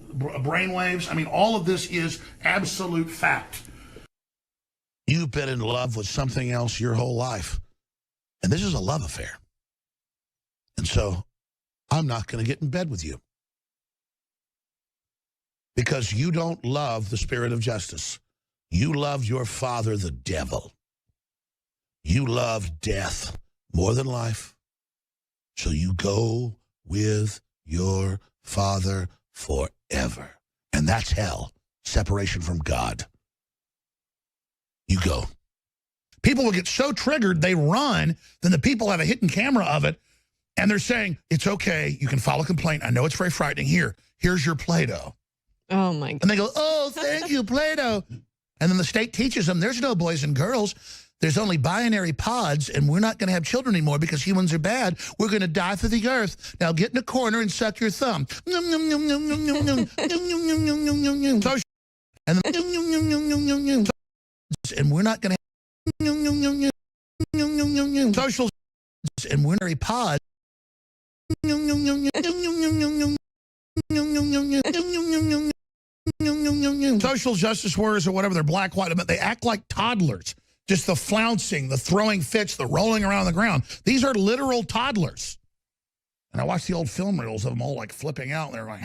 brain waves. I mean, all of this is absolute fact. You've been in love with something else your whole life. And this is a love affair. And so I'm not going to get in bed with you. Because you don't love the spirit of justice. You love your father, the devil. You love death more than life. So you go with your father forever. And that's hell. Separation from God. You go. People will get so triggered, they run, then the people have a hidden camera of it, and they're saying, it's okay, you can file a complaint. I know it's very frightening. Here's your Play-Doh. Oh, my God. And they go, oh, thank you, Play-Doh. And then the state teaches them, there's no boys and girls. There's only binary pods, and we're not going to have children anymore because humans are bad. We're going to die for the earth. Now get in a corner and suck your thumb. And we're not going to social and we're very pod. Social justice warriors or whatever, they're black, white, but they act like toddlers. Just the flouncing, the throwing fits, the rolling around the ground. These are literal toddlers. And I watched the old film reels of them all like flipping out. And they're like,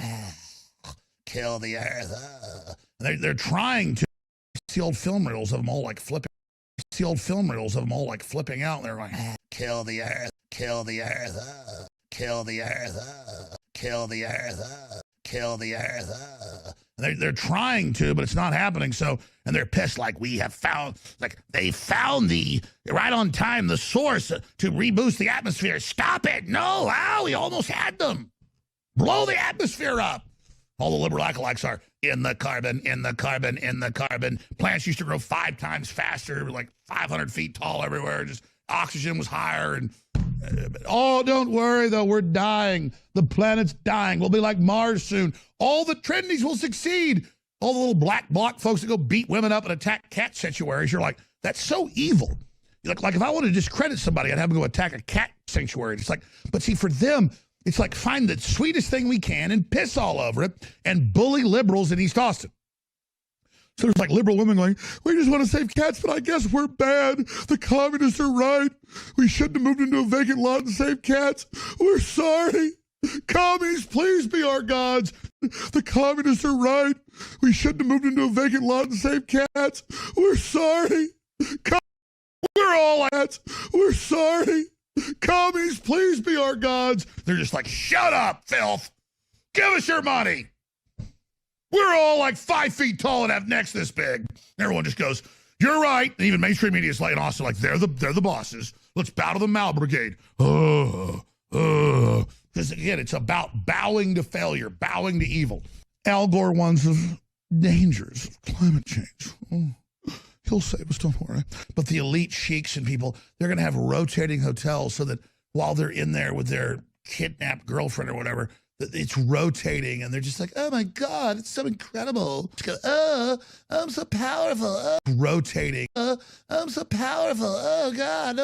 kill the earth. They're trying to. The old film reels of them all like flipping. The old film reels of them all like flipping out. And they're like, kill the earth, kill the earth, kill the earth, kill the earth, kill the earth. They're trying to, but it's not happening. So, and they're pissed like we have found, like they found right on time, the source to reboost the atmosphere. Stop it. No, ow, we almost had them. Blow the atmosphere up. All the liberal acolytes are in the carbon, in the carbon, in the carbon. Plants used to grow 5 times faster, like 500 feet tall everywhere. Just oxygen was higher. And oh, don't worry, though. We're dying. The planet's dying. We'll be like Mars soon. All the trendies will succeed. All the little black bloc folks that go beat women up and attack cat sanctuaries. You're like, that's so evil. Like if I wanted to discredit somebody, I'd have them go attack a cat sanctuary. It's like, but see, for them, it's like find the sweetest thing we can and piss all over it and bully liberals in East Austin. So there's like liberal women going, we just want to save cats, but I guess we're bad. The communists are right. We shouldn't have moved into a vacant lot and saved cats. We're sorry. Commies, please be our gods. The communists are right. We shouldn't have moved into a vacant lot and saved cats. We're sorry. We're all cats. We're sorry. Commies, please be our gods. They're just like, shut up, filth. Give us your money. We're all like 5 feet tall and have necks this big. Everyone just goes, you're right. And even mainstream media is like in Austin, like they're the bosses. Let's bow to the Mal Brigade. Because again, it's about bowing to failure, bowing to evil. Al Gore warns of dangers of climate change. Oh, he'll save us, don't worry. But the elite sheiks and people, they're going to have rotating hotels so that while they're in there with their kidnapped girlfriend or whatever, it's rotating, and they're just like, oh my God, it's so incredible. Just go, oh, I'm so powerful. Oh. Rotating. I'm so powerful. Oh God.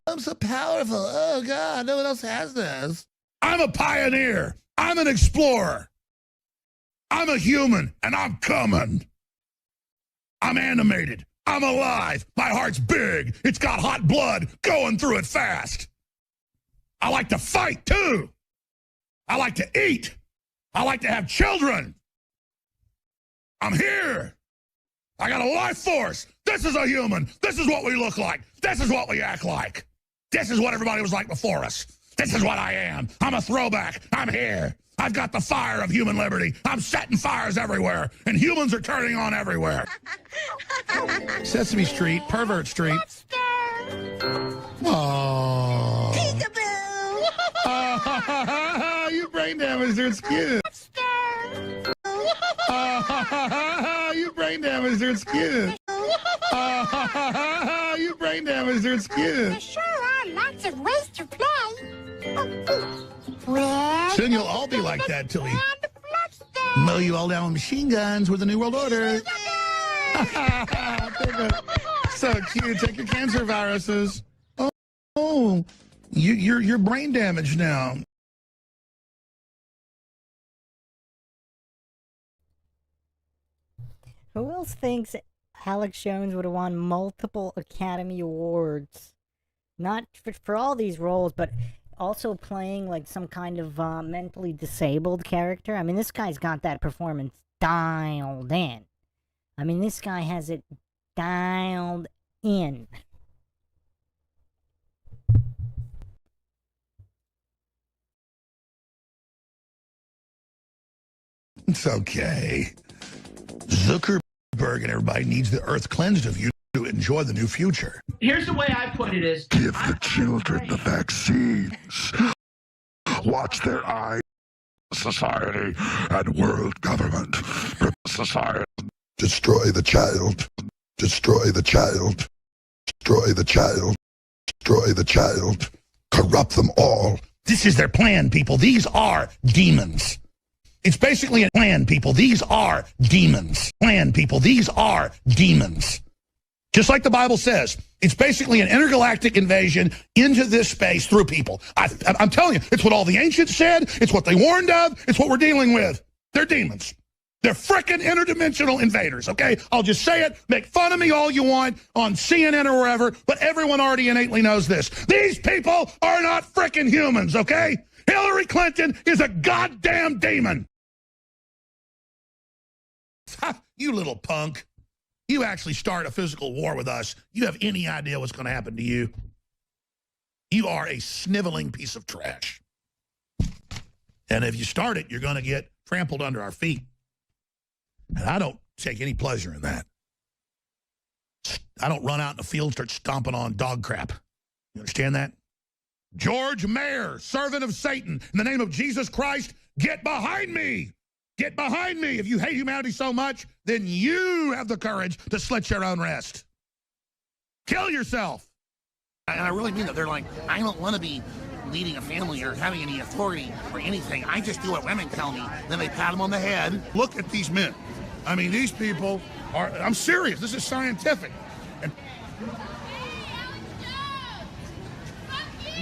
I'm so powerful. Oh God, no one else has this. I'm a pioneer. I'm an explorer. I'm a human, and I'm coming. I'm animated. I'm alive. My heart's big. It's got hot blood going through it fast. I like to fight, too. I like to eat. I like to have children. I'm here. I got a life force. This is a human. This is what we look like. This is what we act like. This is what everybody was like before us. This is what I am. I'm a throwback. I'm here. I've got the fire of human liberty. I'm setting fires everywhere, and humans are turning on everywhere. Sesame Street, Pervert Street. Oh. Peekaboo. You brain damaged her. It's cute. You brain damaged her. It's cute. You brain damaged her. It's cute. There sure are lots of ways to play. Well, soon you'll all be like that till we mow you all down with machine guns with the New World Order. So cute. Take your cancer viruses. Oh, you're brain damaged now. Who else thinks Alex Jones would have won multiple Academy Awards? Not for all these roles, but also playing like some kind of mentally disabled character. I mean, this guy's got that performance dialed in. I mean, this guy has it dialed in. It's okay. Zuckerberg and everybody needs the earth cleansed of you to enjoy the new future. Here's the way I put it is, give the children the vaccines. Watch their eyes. Society and world government. Society. Destroy the child. Destroy the child. Destroy the child. Destroy the child. Corrupt them all. This is their plan, people. These are demons. It's basically a plan, people. These are demons. Plan, people. These are demons. Just like the Bible says, it's basically an intergalactic invasion into this space through people. I'm telling you, it's what all the ancients said. It's what they warned of. It's what we're dealing with. They're demons. They're frickin' interdimensional invaders, okay? I'll just say it. Make fun of me all you want on CNN or wherever, but everyone already innately knows this. These people are not frickin' humans, okay? Hillary Clinton is a goddamn demon. You little punk. You actually start a physical war with us. You have any idea what's going to happen to you? You are a sniveling piece of trash. And if you start it, you're going to get trampled under our feet. And I don't take any pleasure in that. I don't run out in the field and start stomping on dog crap. You understand that? George Mayer, servant of Satan, in the name of Jesus Christ, Get behind me. Get behind me. If you hate humanity so much, then you have the courage to slit your own wrist. Kill yourself. And I really mean that. They're like, I don't want to be leading a family or having any authority or anything. I just do what women tell me. Then they pat them on the head. Look at these men. I mean, these people are, I'm serious. This is scientific. And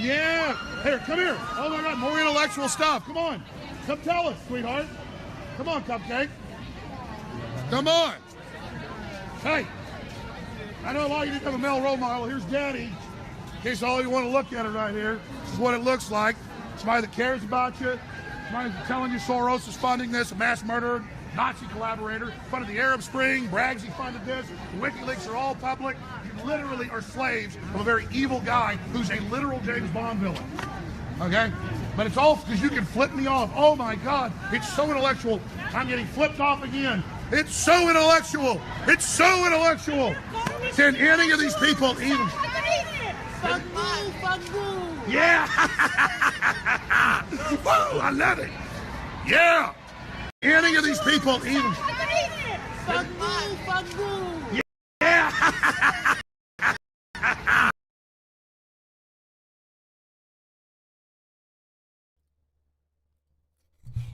yeah. Here, come here. Oh my God, more intellectual stuff. Come on. Come tell us, sweetheart. Come on, Cupcake. Come on. Hey. I know a lot of you didn't have a male role model. Here's Daddy. In case all you want to look at it right here. This is what it looks like. Somebody that cares about you. Somebody that's telling you Soros is funding this, a mass murderer, Nazi collaborator, funded the Arab Spring, brags he funded this. The WikiLeaks are all public. You literally are slaves of a very evil guy who's a literal James Bond villain. Okay? But it's all because you can flip me off. Oh my God, it's so intellectual. I'm getting flipped off again. It's so intellectual. It's so intellectual. Can any of these people even... Yeah! Whoa, I love it. Yeah! Any of these people even... Yeah!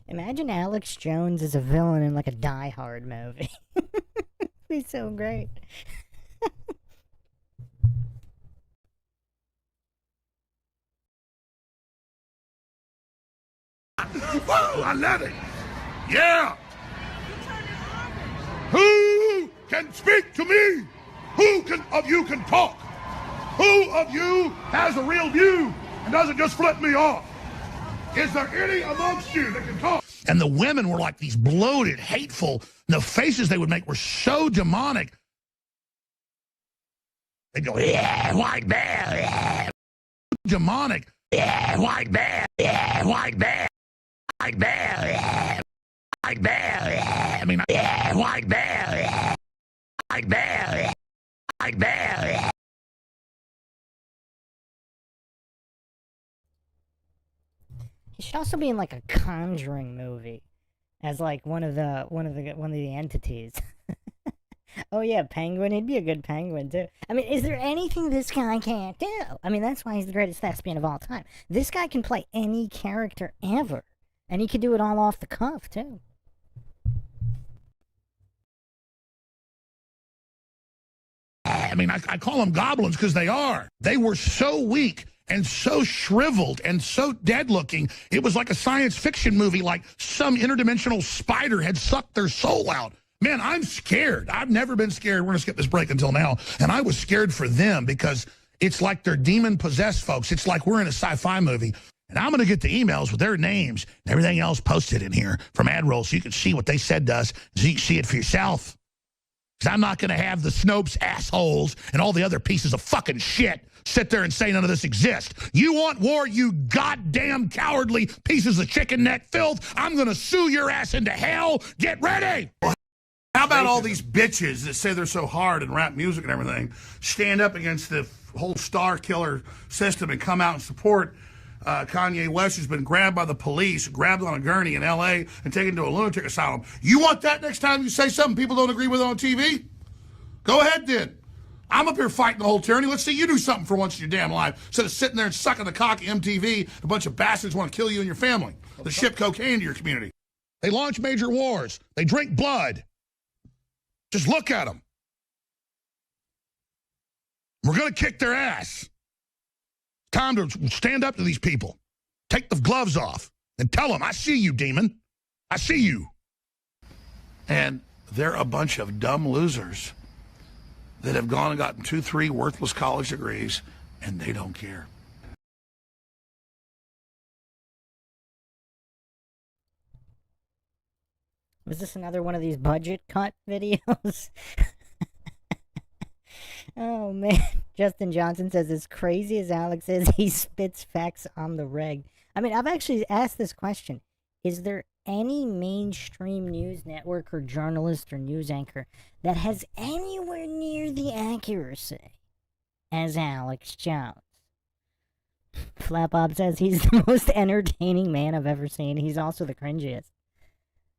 Imagine Alex Jones as a villain in like a Die Hard movie. It'd be so great. Whoa, I love it. Yeah. Who can speak to me? Who of you can talk? Who of you has a real view and doesn't just flip me off? Is there any amongst you that can talk? And the women were like these bloated, hateful, and the faces they would make were so demonic. They'd go, yeah, white bear, yeah. Demonic. Yeah, white bear, yeah, white bear. White bear, yeah. White bear, yeah. I mean, yeah, white bear, yeah. White bear, yeah. White bear, yeah. He should also be in like a Conjuring movie as like one of the entities. Oh yeah, Penguin. He'd be a good Penguin too. I mean, is there anything this guy can't do? I mean, that's why he's the greatest thespian of all time. This guy can play any character ever, and he can do it all off the cuff too. I mean, I call them goblins because they are. They were so weak and so shriveled and so dead-looking, it was like a science fiction movie, like some interdimensional spider had sucked their soul out. Man, I'm scared. I've never been scared. We're going to skip this break until now. And I was scared for them because it's like they're demon-possessed folks. It's like we're in a sci-fi movie. And I'm going to get the emails with their names and everything else posted in here from AdRoll so you can see what they said to us, so you can see it for yourself. Because I'm not going to have the Snopes assholes and all the other pieces of fucking shit sit there and say none of this exists. You want war, you goddamn cowardly pieces of chicken neck filth? I'm going to sue your ass into hell. Get ready. How about all these bitches that say they're so hard in rap music and everything stand up against the whole star killer system and come out and support Kanye West, who's been grabbed by the police, grabbed on a gurney in L.A. and taken to a lunatic asylum? You want that next time you say something people don't agree with on TV? Go ahead then. I'm up here fighting the whole tyranny. Let's see you do something for once in your damn life instead of sitting there and sucking the cock of MTV. A bunch of bastards want to kill you and your family. They ship cocaine to your community. They launch major wars. They drink blood. Just look at them. We're going to kick their ass. Time to stand up to these people. Take the gloves off and tell them, I see you, demon. I see you. And they're a bunch of dumb losers that have gone and gotten 2-3 worthless college degrees, and they don't care. Was this another one of these budget cut videos? Oh man, Justin Johnson says, as crazy as Alex is, he spits facts on the reg. I mean, I've actually asked this question. Is there any mainstream news network or journalist or news anchor that has anywhere near the accuracy as Alex Jones? Flapbob says he's the most entertaining man I've ever seen. He's also the cringiest.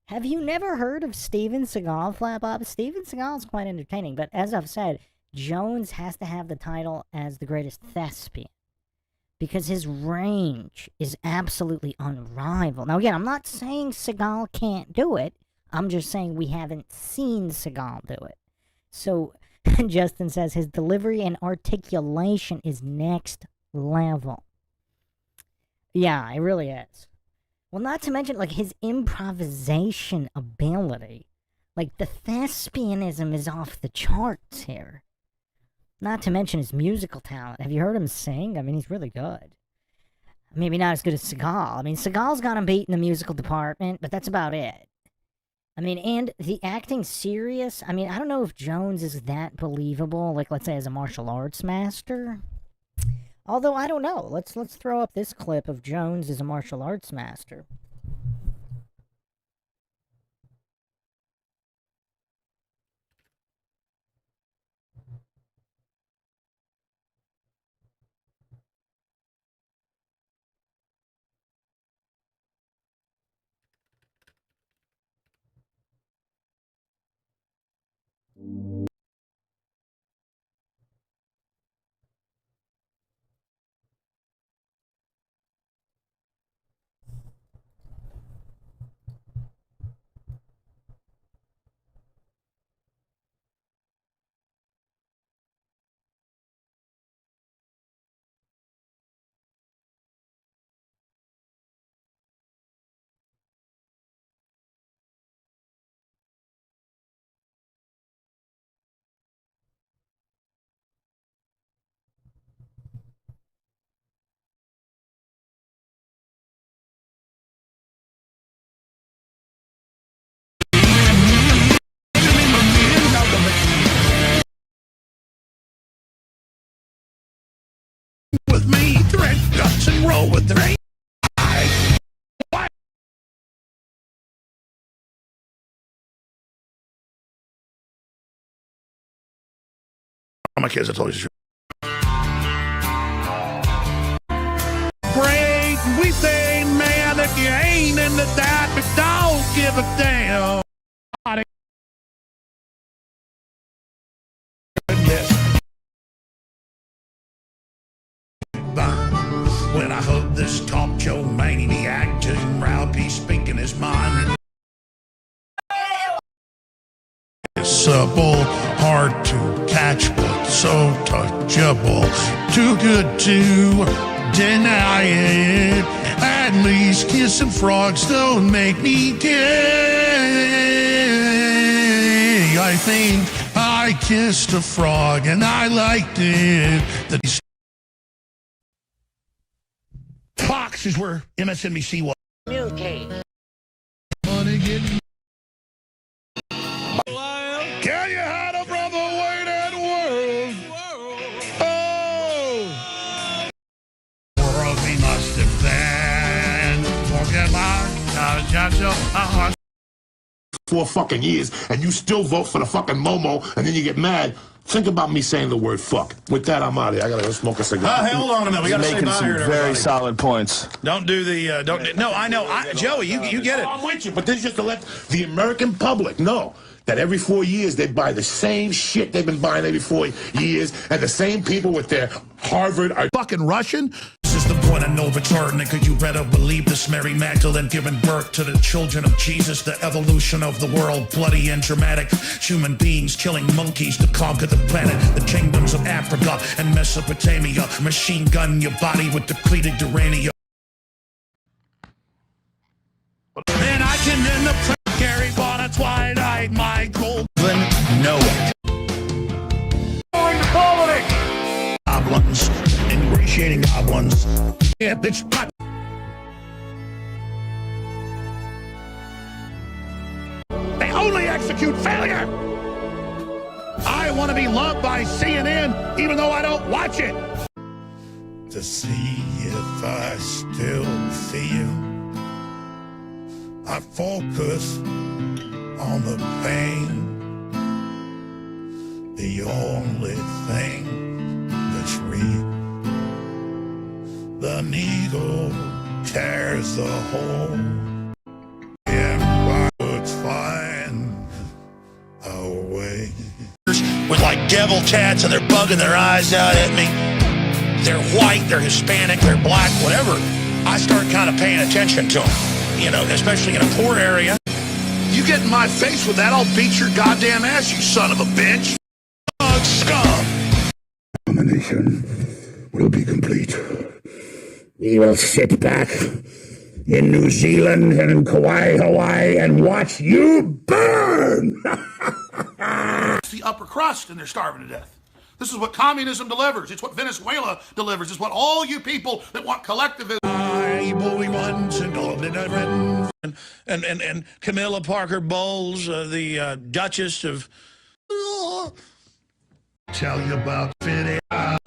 Have you never heard of Steven Seagal, Flapbob? Steven Seagal is quite entertaining, but as I've said, Jones has to have the title as the greatest thespian because his range is absolutely unrivaled. Now, again, I'm not saying Seagal can't do it. I'm just saying we haven't seen Seagal do it. So, Justin says his delivery and articulation is next level. Yeah, it really is. Well, not to mention, like, his improvisation ability. Like, the thespianism is off the charts here. Not to mention his musical talent. Have you heard him sing? I mean, he's really good. Maybe not as good as Seagal. I mean, Seagal's got him beat in the musical department, but that's about it. I mean, and the acting serious. I mean, I don't know if Jones is that believable, like, let's say, as a martial arts master. Although, I don't know. Let's throw up this clip of Jones as a martial arts master. With me, thread guts and roll with the rain. My kids, I told you. Great, we say, man, if you ain't into that, but don't give a damn. When I heard this talk show maniac Tim Rowby speaking his mind. It's supple, hard to catch, but so touchable. Too good to deny it. At least kissing frogs don't make me gay. I think I kissed a frog and I liked it. Fox is where MSNBC was. Milky. Can you hide a brother way that world? Oh! World we must have been. Forget my 4 fucking years, and you still vote for the fucking Momo, and then you get mad. Think about me saying the word fuck. With that, I'm out of here. I gotta go smoke a cigar. Hey, hold on a minute. We gotta say bye here to very solid points. Don't do the, no, I know. Joey, you get it. I'm with you, but this is just to let the American public know that every 4 years they buy the same shit they've been buying every 4 years, and the same people with their Harvard are fucking Russian. This is the point of no return, nigga. You better believe this Mary Magdalene giving birth to the children of Jesus, the evolution of the world, bloody and dramatic. Human beings killing monkeys to conquer the planet, the kingdoms of Africa and Mesopotamia. Machine gun your body with depleted uranium. And I can end the carry bonnets wide-eyed, my gold. Know it. Goblins, ingratiating goblins. Yeah, bitch. They only execute failure. I want to be loved by CNN, even though I don't watch it. To see if I still feel. I focus on the pain. The only thing that's real. The needle tears the hole. And rockets find a way. With like devil tats and they're bugging their eyes out at me. They're white, they're Hispanic, they're black, whatever. I start kind of paying attention to them, you know, especially in a poor area. You get in my face with that, I'll beat your goddamn ass, you son of a bitch. Scum. Domination will be complete. We will sit back in New Zealand and in Kauai, Hawaii, and watch you burn! It's the upper crust, and they're starving to death. This is what communism delivers. It's what Venezuela delivers. It's what all you people that want collectivism. And Camilla Parker Bowles, the Duchess of... Tell you about Fiddy. I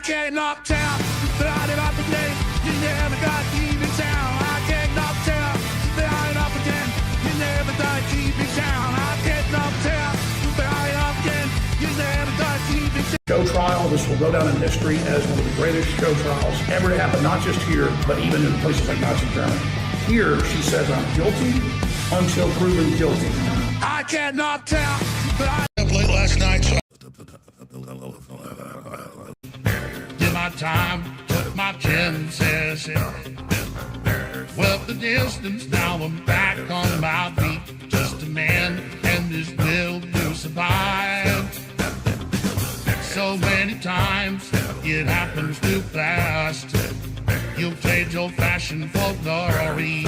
get knocked out, but I did up again. You never got deep in town. I get knocked out, but I did up again. You never got deep in town. I get knocked out, but I did up again. You never got deep in town. Show trial, this will go down in history as one of the greatest show trials ever to happen, not just here, but even in places like Nazi Germany. Here, she says, I'm guilty until proven guilty. I get knocked out, but I... Late last night, so did my time, took my chances. Well, the distance, now I'm back on my feet. Just a man and his will to survive. So many times it happens too fast. You'll trade your fashion for glory.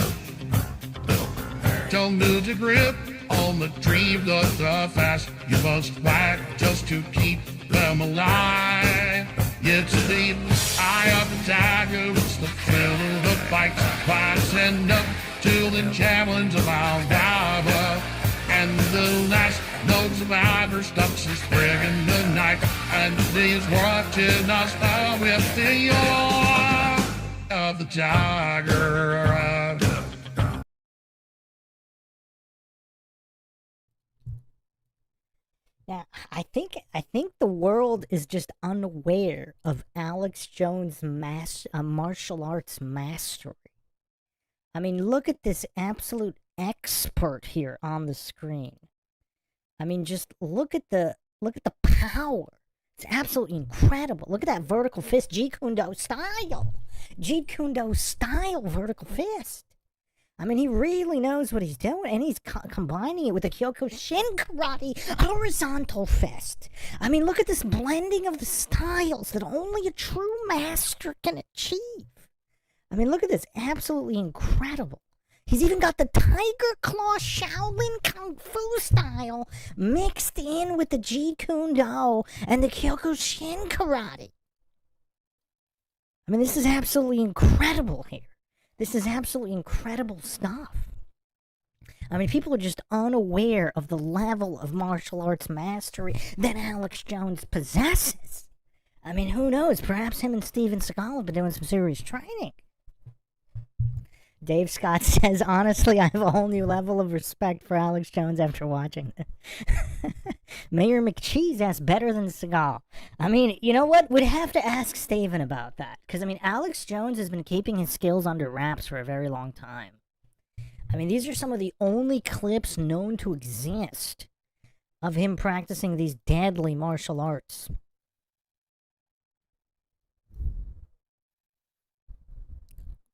Don't lose your grip on the dream of the fast. You must fight just to keep them alive. It's the eye of the tiger, it's the thrill of the fight. Rising up to the challenge of our rival. And the last known survivor stops his spring in the night. And he's watching us now with the eye of the tiger. Now, I think the world is just unaware of Alex Jones' martial arts mastery. I mean, look at this absolute expert here on the screen. I mean, just look at the power. It's absolutely incredible. Look at that vertical fist, Jeet Kune Do style. Jeet Kune Do style vertical fist. I mean, he really knows what he's doing, and he's combining it with the Kyokushin Karate horizontal fist. I mean, look at this blending of the styles that only a true master can achieve. I mean, look at this. Absolutely incredible. He's even got the Tiger Claw Shaolin Kung Fu style mixed in with the Jeet Kune Do and the Kyokushin Karate. I mean, this is absolutely incredible here. This is absolutely incredible stuff. I mean, people are just unaware of the level of martial arts mastery that Alex Jones possesses. I mean, who knows? Perhaps him and Steven Seagal have been doing some serious training. Dave Scott says, honestly, I have a whole new level of respect for Alex Jones after watching this. Mayor McCheese asks, better than Seagal. I mean, you know what? We'd have to ask Steven about that. Because, I mean, Alex Jones has been keeping his skills under wraps for a very long time. I mean, these are some of the only clips known to exist of him practicing these deadly martial arts.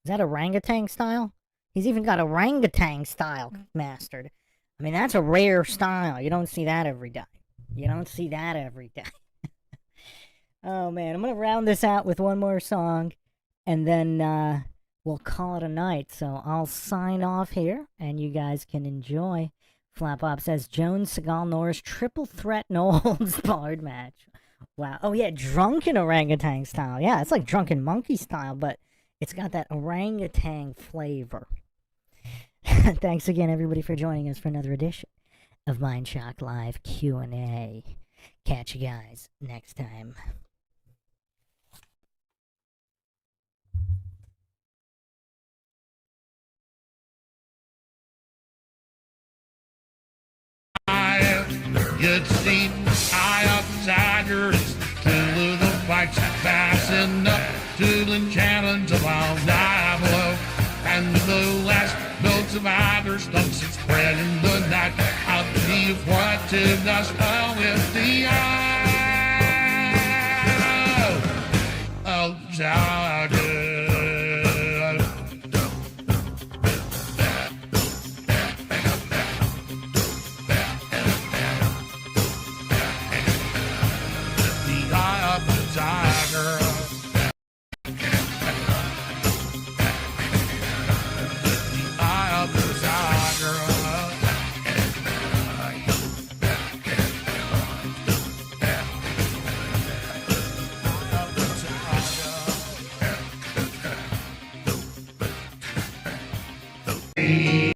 Is that orangutan style? He's even got orangutan style mastered. I mean, that's a rare style. You don't see that every day. You don't see that every day. Oh, man. I'm going to round this out with one more song, and then we'll call it a night. So I'll sign off here, and you guys can enjoy. Flap-Op says, Jones, Seagal, Norris, triple threat, no holds barred match. Wow. Oh, yeah, drunken orangutan style. Yeah, it's like drunken monkey style, but it's got that orangutan flavor. Thanks again, everybody, for joining us for another edition of Mindshock Live Q&A. Catch you guys next time. You'd see eye of the tiger is till the fight's passing up to the challenge of our Diablo. And the last build survivors don't spread in the night. I'll leave what to dust with the eye of the tiger.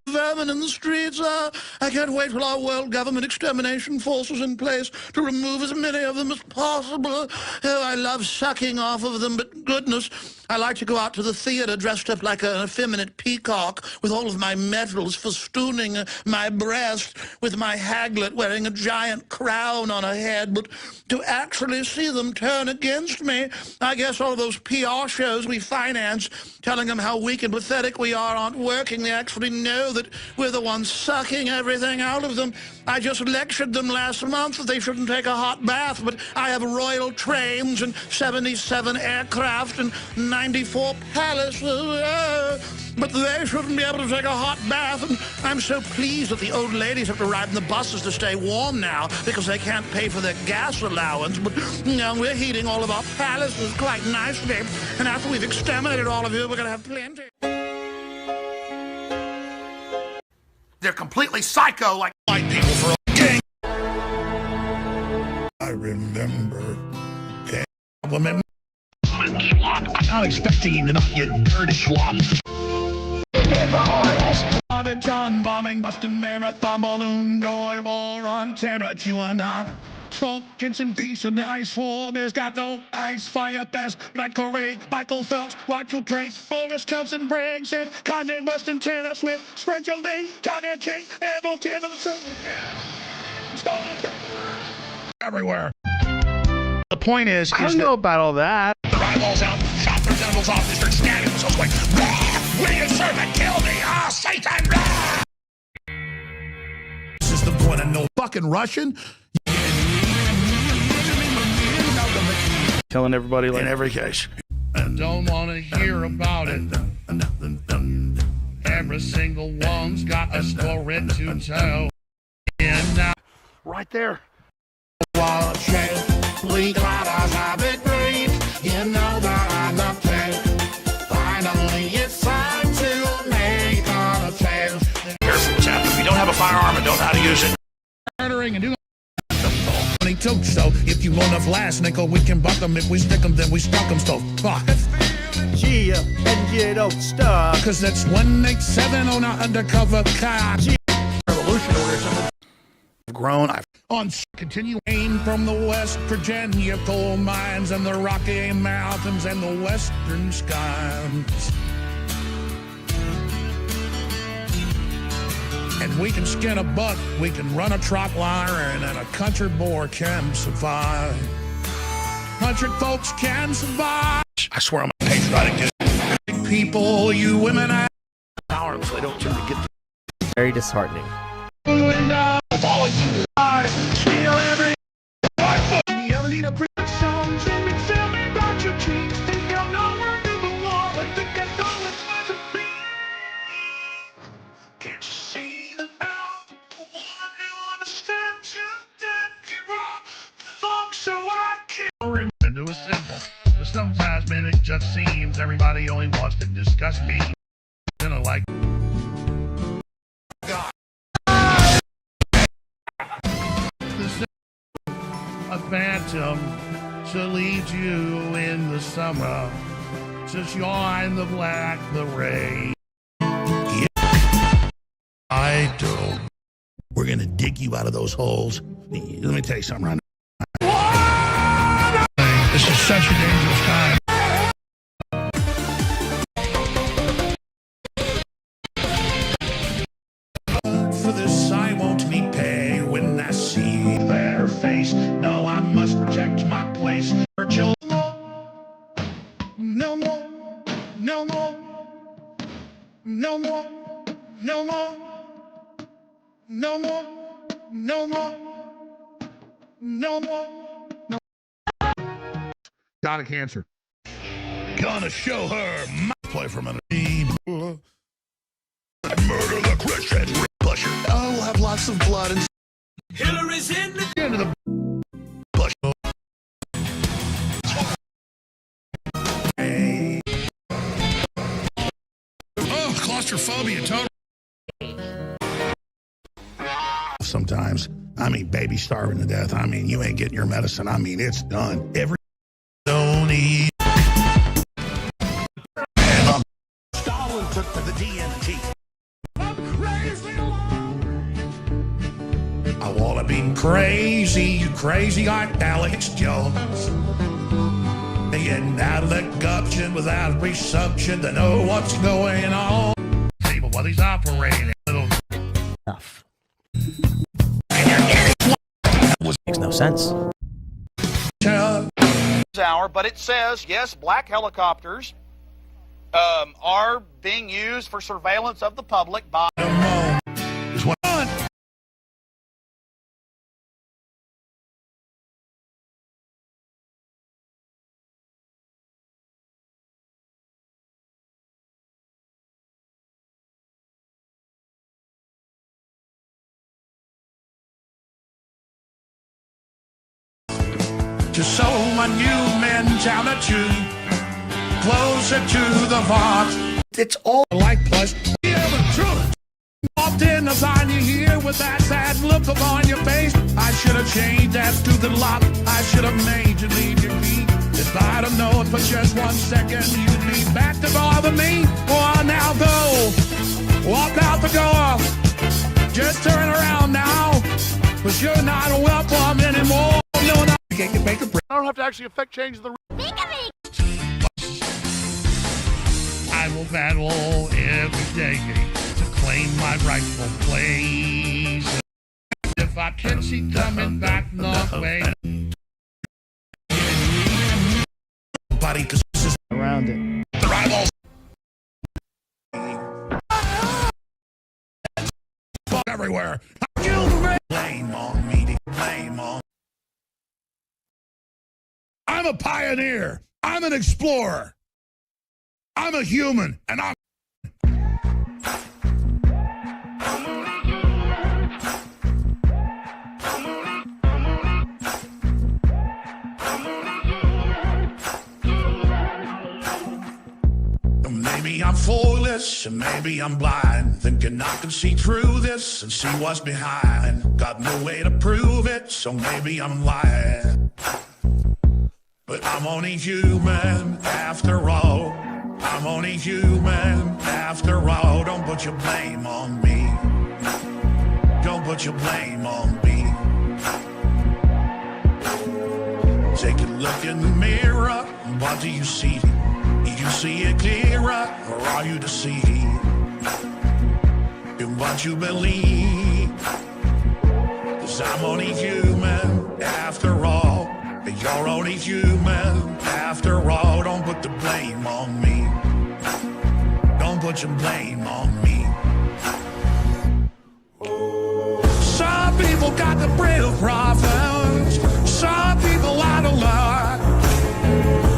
Vermin in the streets. I can't wait till our world government extermination forces in place to remove as many of them as possible. Oh, I love sucking off of them, but goodness, I like to go out to the theater dressed up like an effeminate peacock with all of my medals festooning my breast, with my haglet wearing a giant crown on her head. But to actually see them turn against me, I guess all those PR shows we finance telling them how weak and pathetic we are aren't working. They actually know that we're the ones sucking everything out of them. I just lectured them last month that they shouldn't take a hot bath, but I have royal trains and 77 aircraft and 94 palaces, but they shouldn't be able to take a hot bath. And I'm so pleased that the old ladies have to ride in the buses to stay warm now because they can't pay for their gas allowance. But we're heating all of our palaces quite nicely, and after we've exterminated all of you, we're going to have plenty. They're completely psycho, like white people for a king. I remember. Compliment. I'm not expecting you to not get dirty swap. John bombing, busting marathon balloon, going war on terror, QAnon. Falcons in peace and the ice war. There's got no ice, fire best, like Corey, Michael Phelps, Michael Drake, Boris Thompson, Brexit, Kanye West and Taylor Swift, spread your link, Kanye King, Hamilton, everywhere. The point is I don't know about all that. The rivals out, shot their genitals off, they start stabbing themselves going, will you servant kill me? Ah, Satan! This is the point of no fucking Russian. Killing everybody like in every case. And don't want to hear about it. Every single one's got a story to tell. And now, right there. Watch it. We gotta have it great. You know that I'm not dead. Finally, it's time to make a change. Careful, chap. If you don't have a firearm and don't know how to use it. Murdering and doing. Too, so if you want enough last nickel, we can buck them. If we stick them, then we stuck them. So fuck. Yeah, and you don't stop. Cause that's 187 on an undercover car. Revolutionary. Grown. On continuing from the West Virginia coal mines and the Rocky Mountains and the western skies. And we can skin a buck, we can run a trot line, and a country boy can survive. Country folks can survive. I swear I'm a patriotic dude. People, you women, arms, they don't tend to get very disheartening. Steal every you ever need a pretty song, tell me about your dreams. Think you'll know where you belong, but think I know it's meant to be. Can't you see the now? The one who understands you, that you're wrong. Long so I can't Into a symbol. But sometimes, man, it just seems everybody only wants to discuss me. You know, like. A phantom to lead you in the summer, to join the black parade. I do. We're gonna dig you out of those holes. Let me tell you something right now. This is such a dangerous time. For this I won't repay when I see that. face. No, I must protect my place. Churchill. No more, no more, no more, no more, no more, no more, no more. Got a cancer. Gonna show her my play from an team. Murder the Christian pusher. I will have lots of blood and Hillary's in the end of the push. Oh, claustrophobia, total. Sometimes, I mean, baby starving to death. I mean, you ain't getting your medicine. I mean, it's done. Every don't eat. And Stalin took to the DNT. I wanna be crazy, you crazy like Alex Jones. Getting out of that gumption without presumption to know what's going on. People, while he's operating little Enough. Makes no sense. Hour, but it says, yes, black helicopters are being used for surveillance of the public by... Just so my new mentality closer to the heart. It's all like plus. Yeah, the truth. Often I find you here with that sad look upon your face. I should have changed that stupid lock. I should have made you leave your feet. If I'd have known for just 1 second you'd be back to bother me. Oh, now go. Walk out the door. Just turn around now. Cause you're not welcome anymore. No, no. Make a break. I don't have to actually affect change the. I will battle every day to claim my rightful place. If I can see coming back the way. Buddy, cause this is around it. The rivals. Everywhere. Blame on me. Blame on. I'm a pioneer. I'm an explorer. I'm a human, and I'm... Maybe I'm foolish, and maybe I'm blind, thinking I can see through this and see what's behind. Got no way to prove it, so maybe I'm lying. But I'm only human after all. I'm only human after all. Don't put your blame on me. Don't put your blame on me. Take a look in the mirror. What do you see? Do you see it clearer, or are you deceived in what you believe? 'Cause I'm only human after all. You're only human after all. Don't put the blame on me. Don't put your blame on me. Some people got the real problems. Some people out of luck.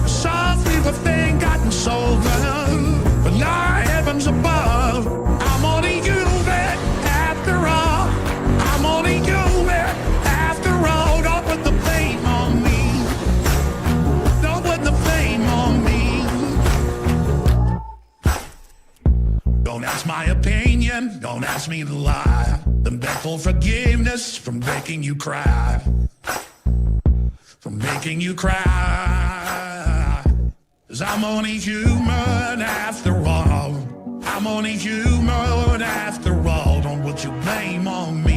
Some people think gotten solved. But now heaven's above. I'm only human after all. I'm only human after all. Don't put the blame on me. Don't put the blame on me. Don't ask my opinion. Don't ask me to lie. Then beg for forgiveness from making you cry. From making you cry. 'Cause I'm only human after all. I'm only human after all. Don't put your blame on me.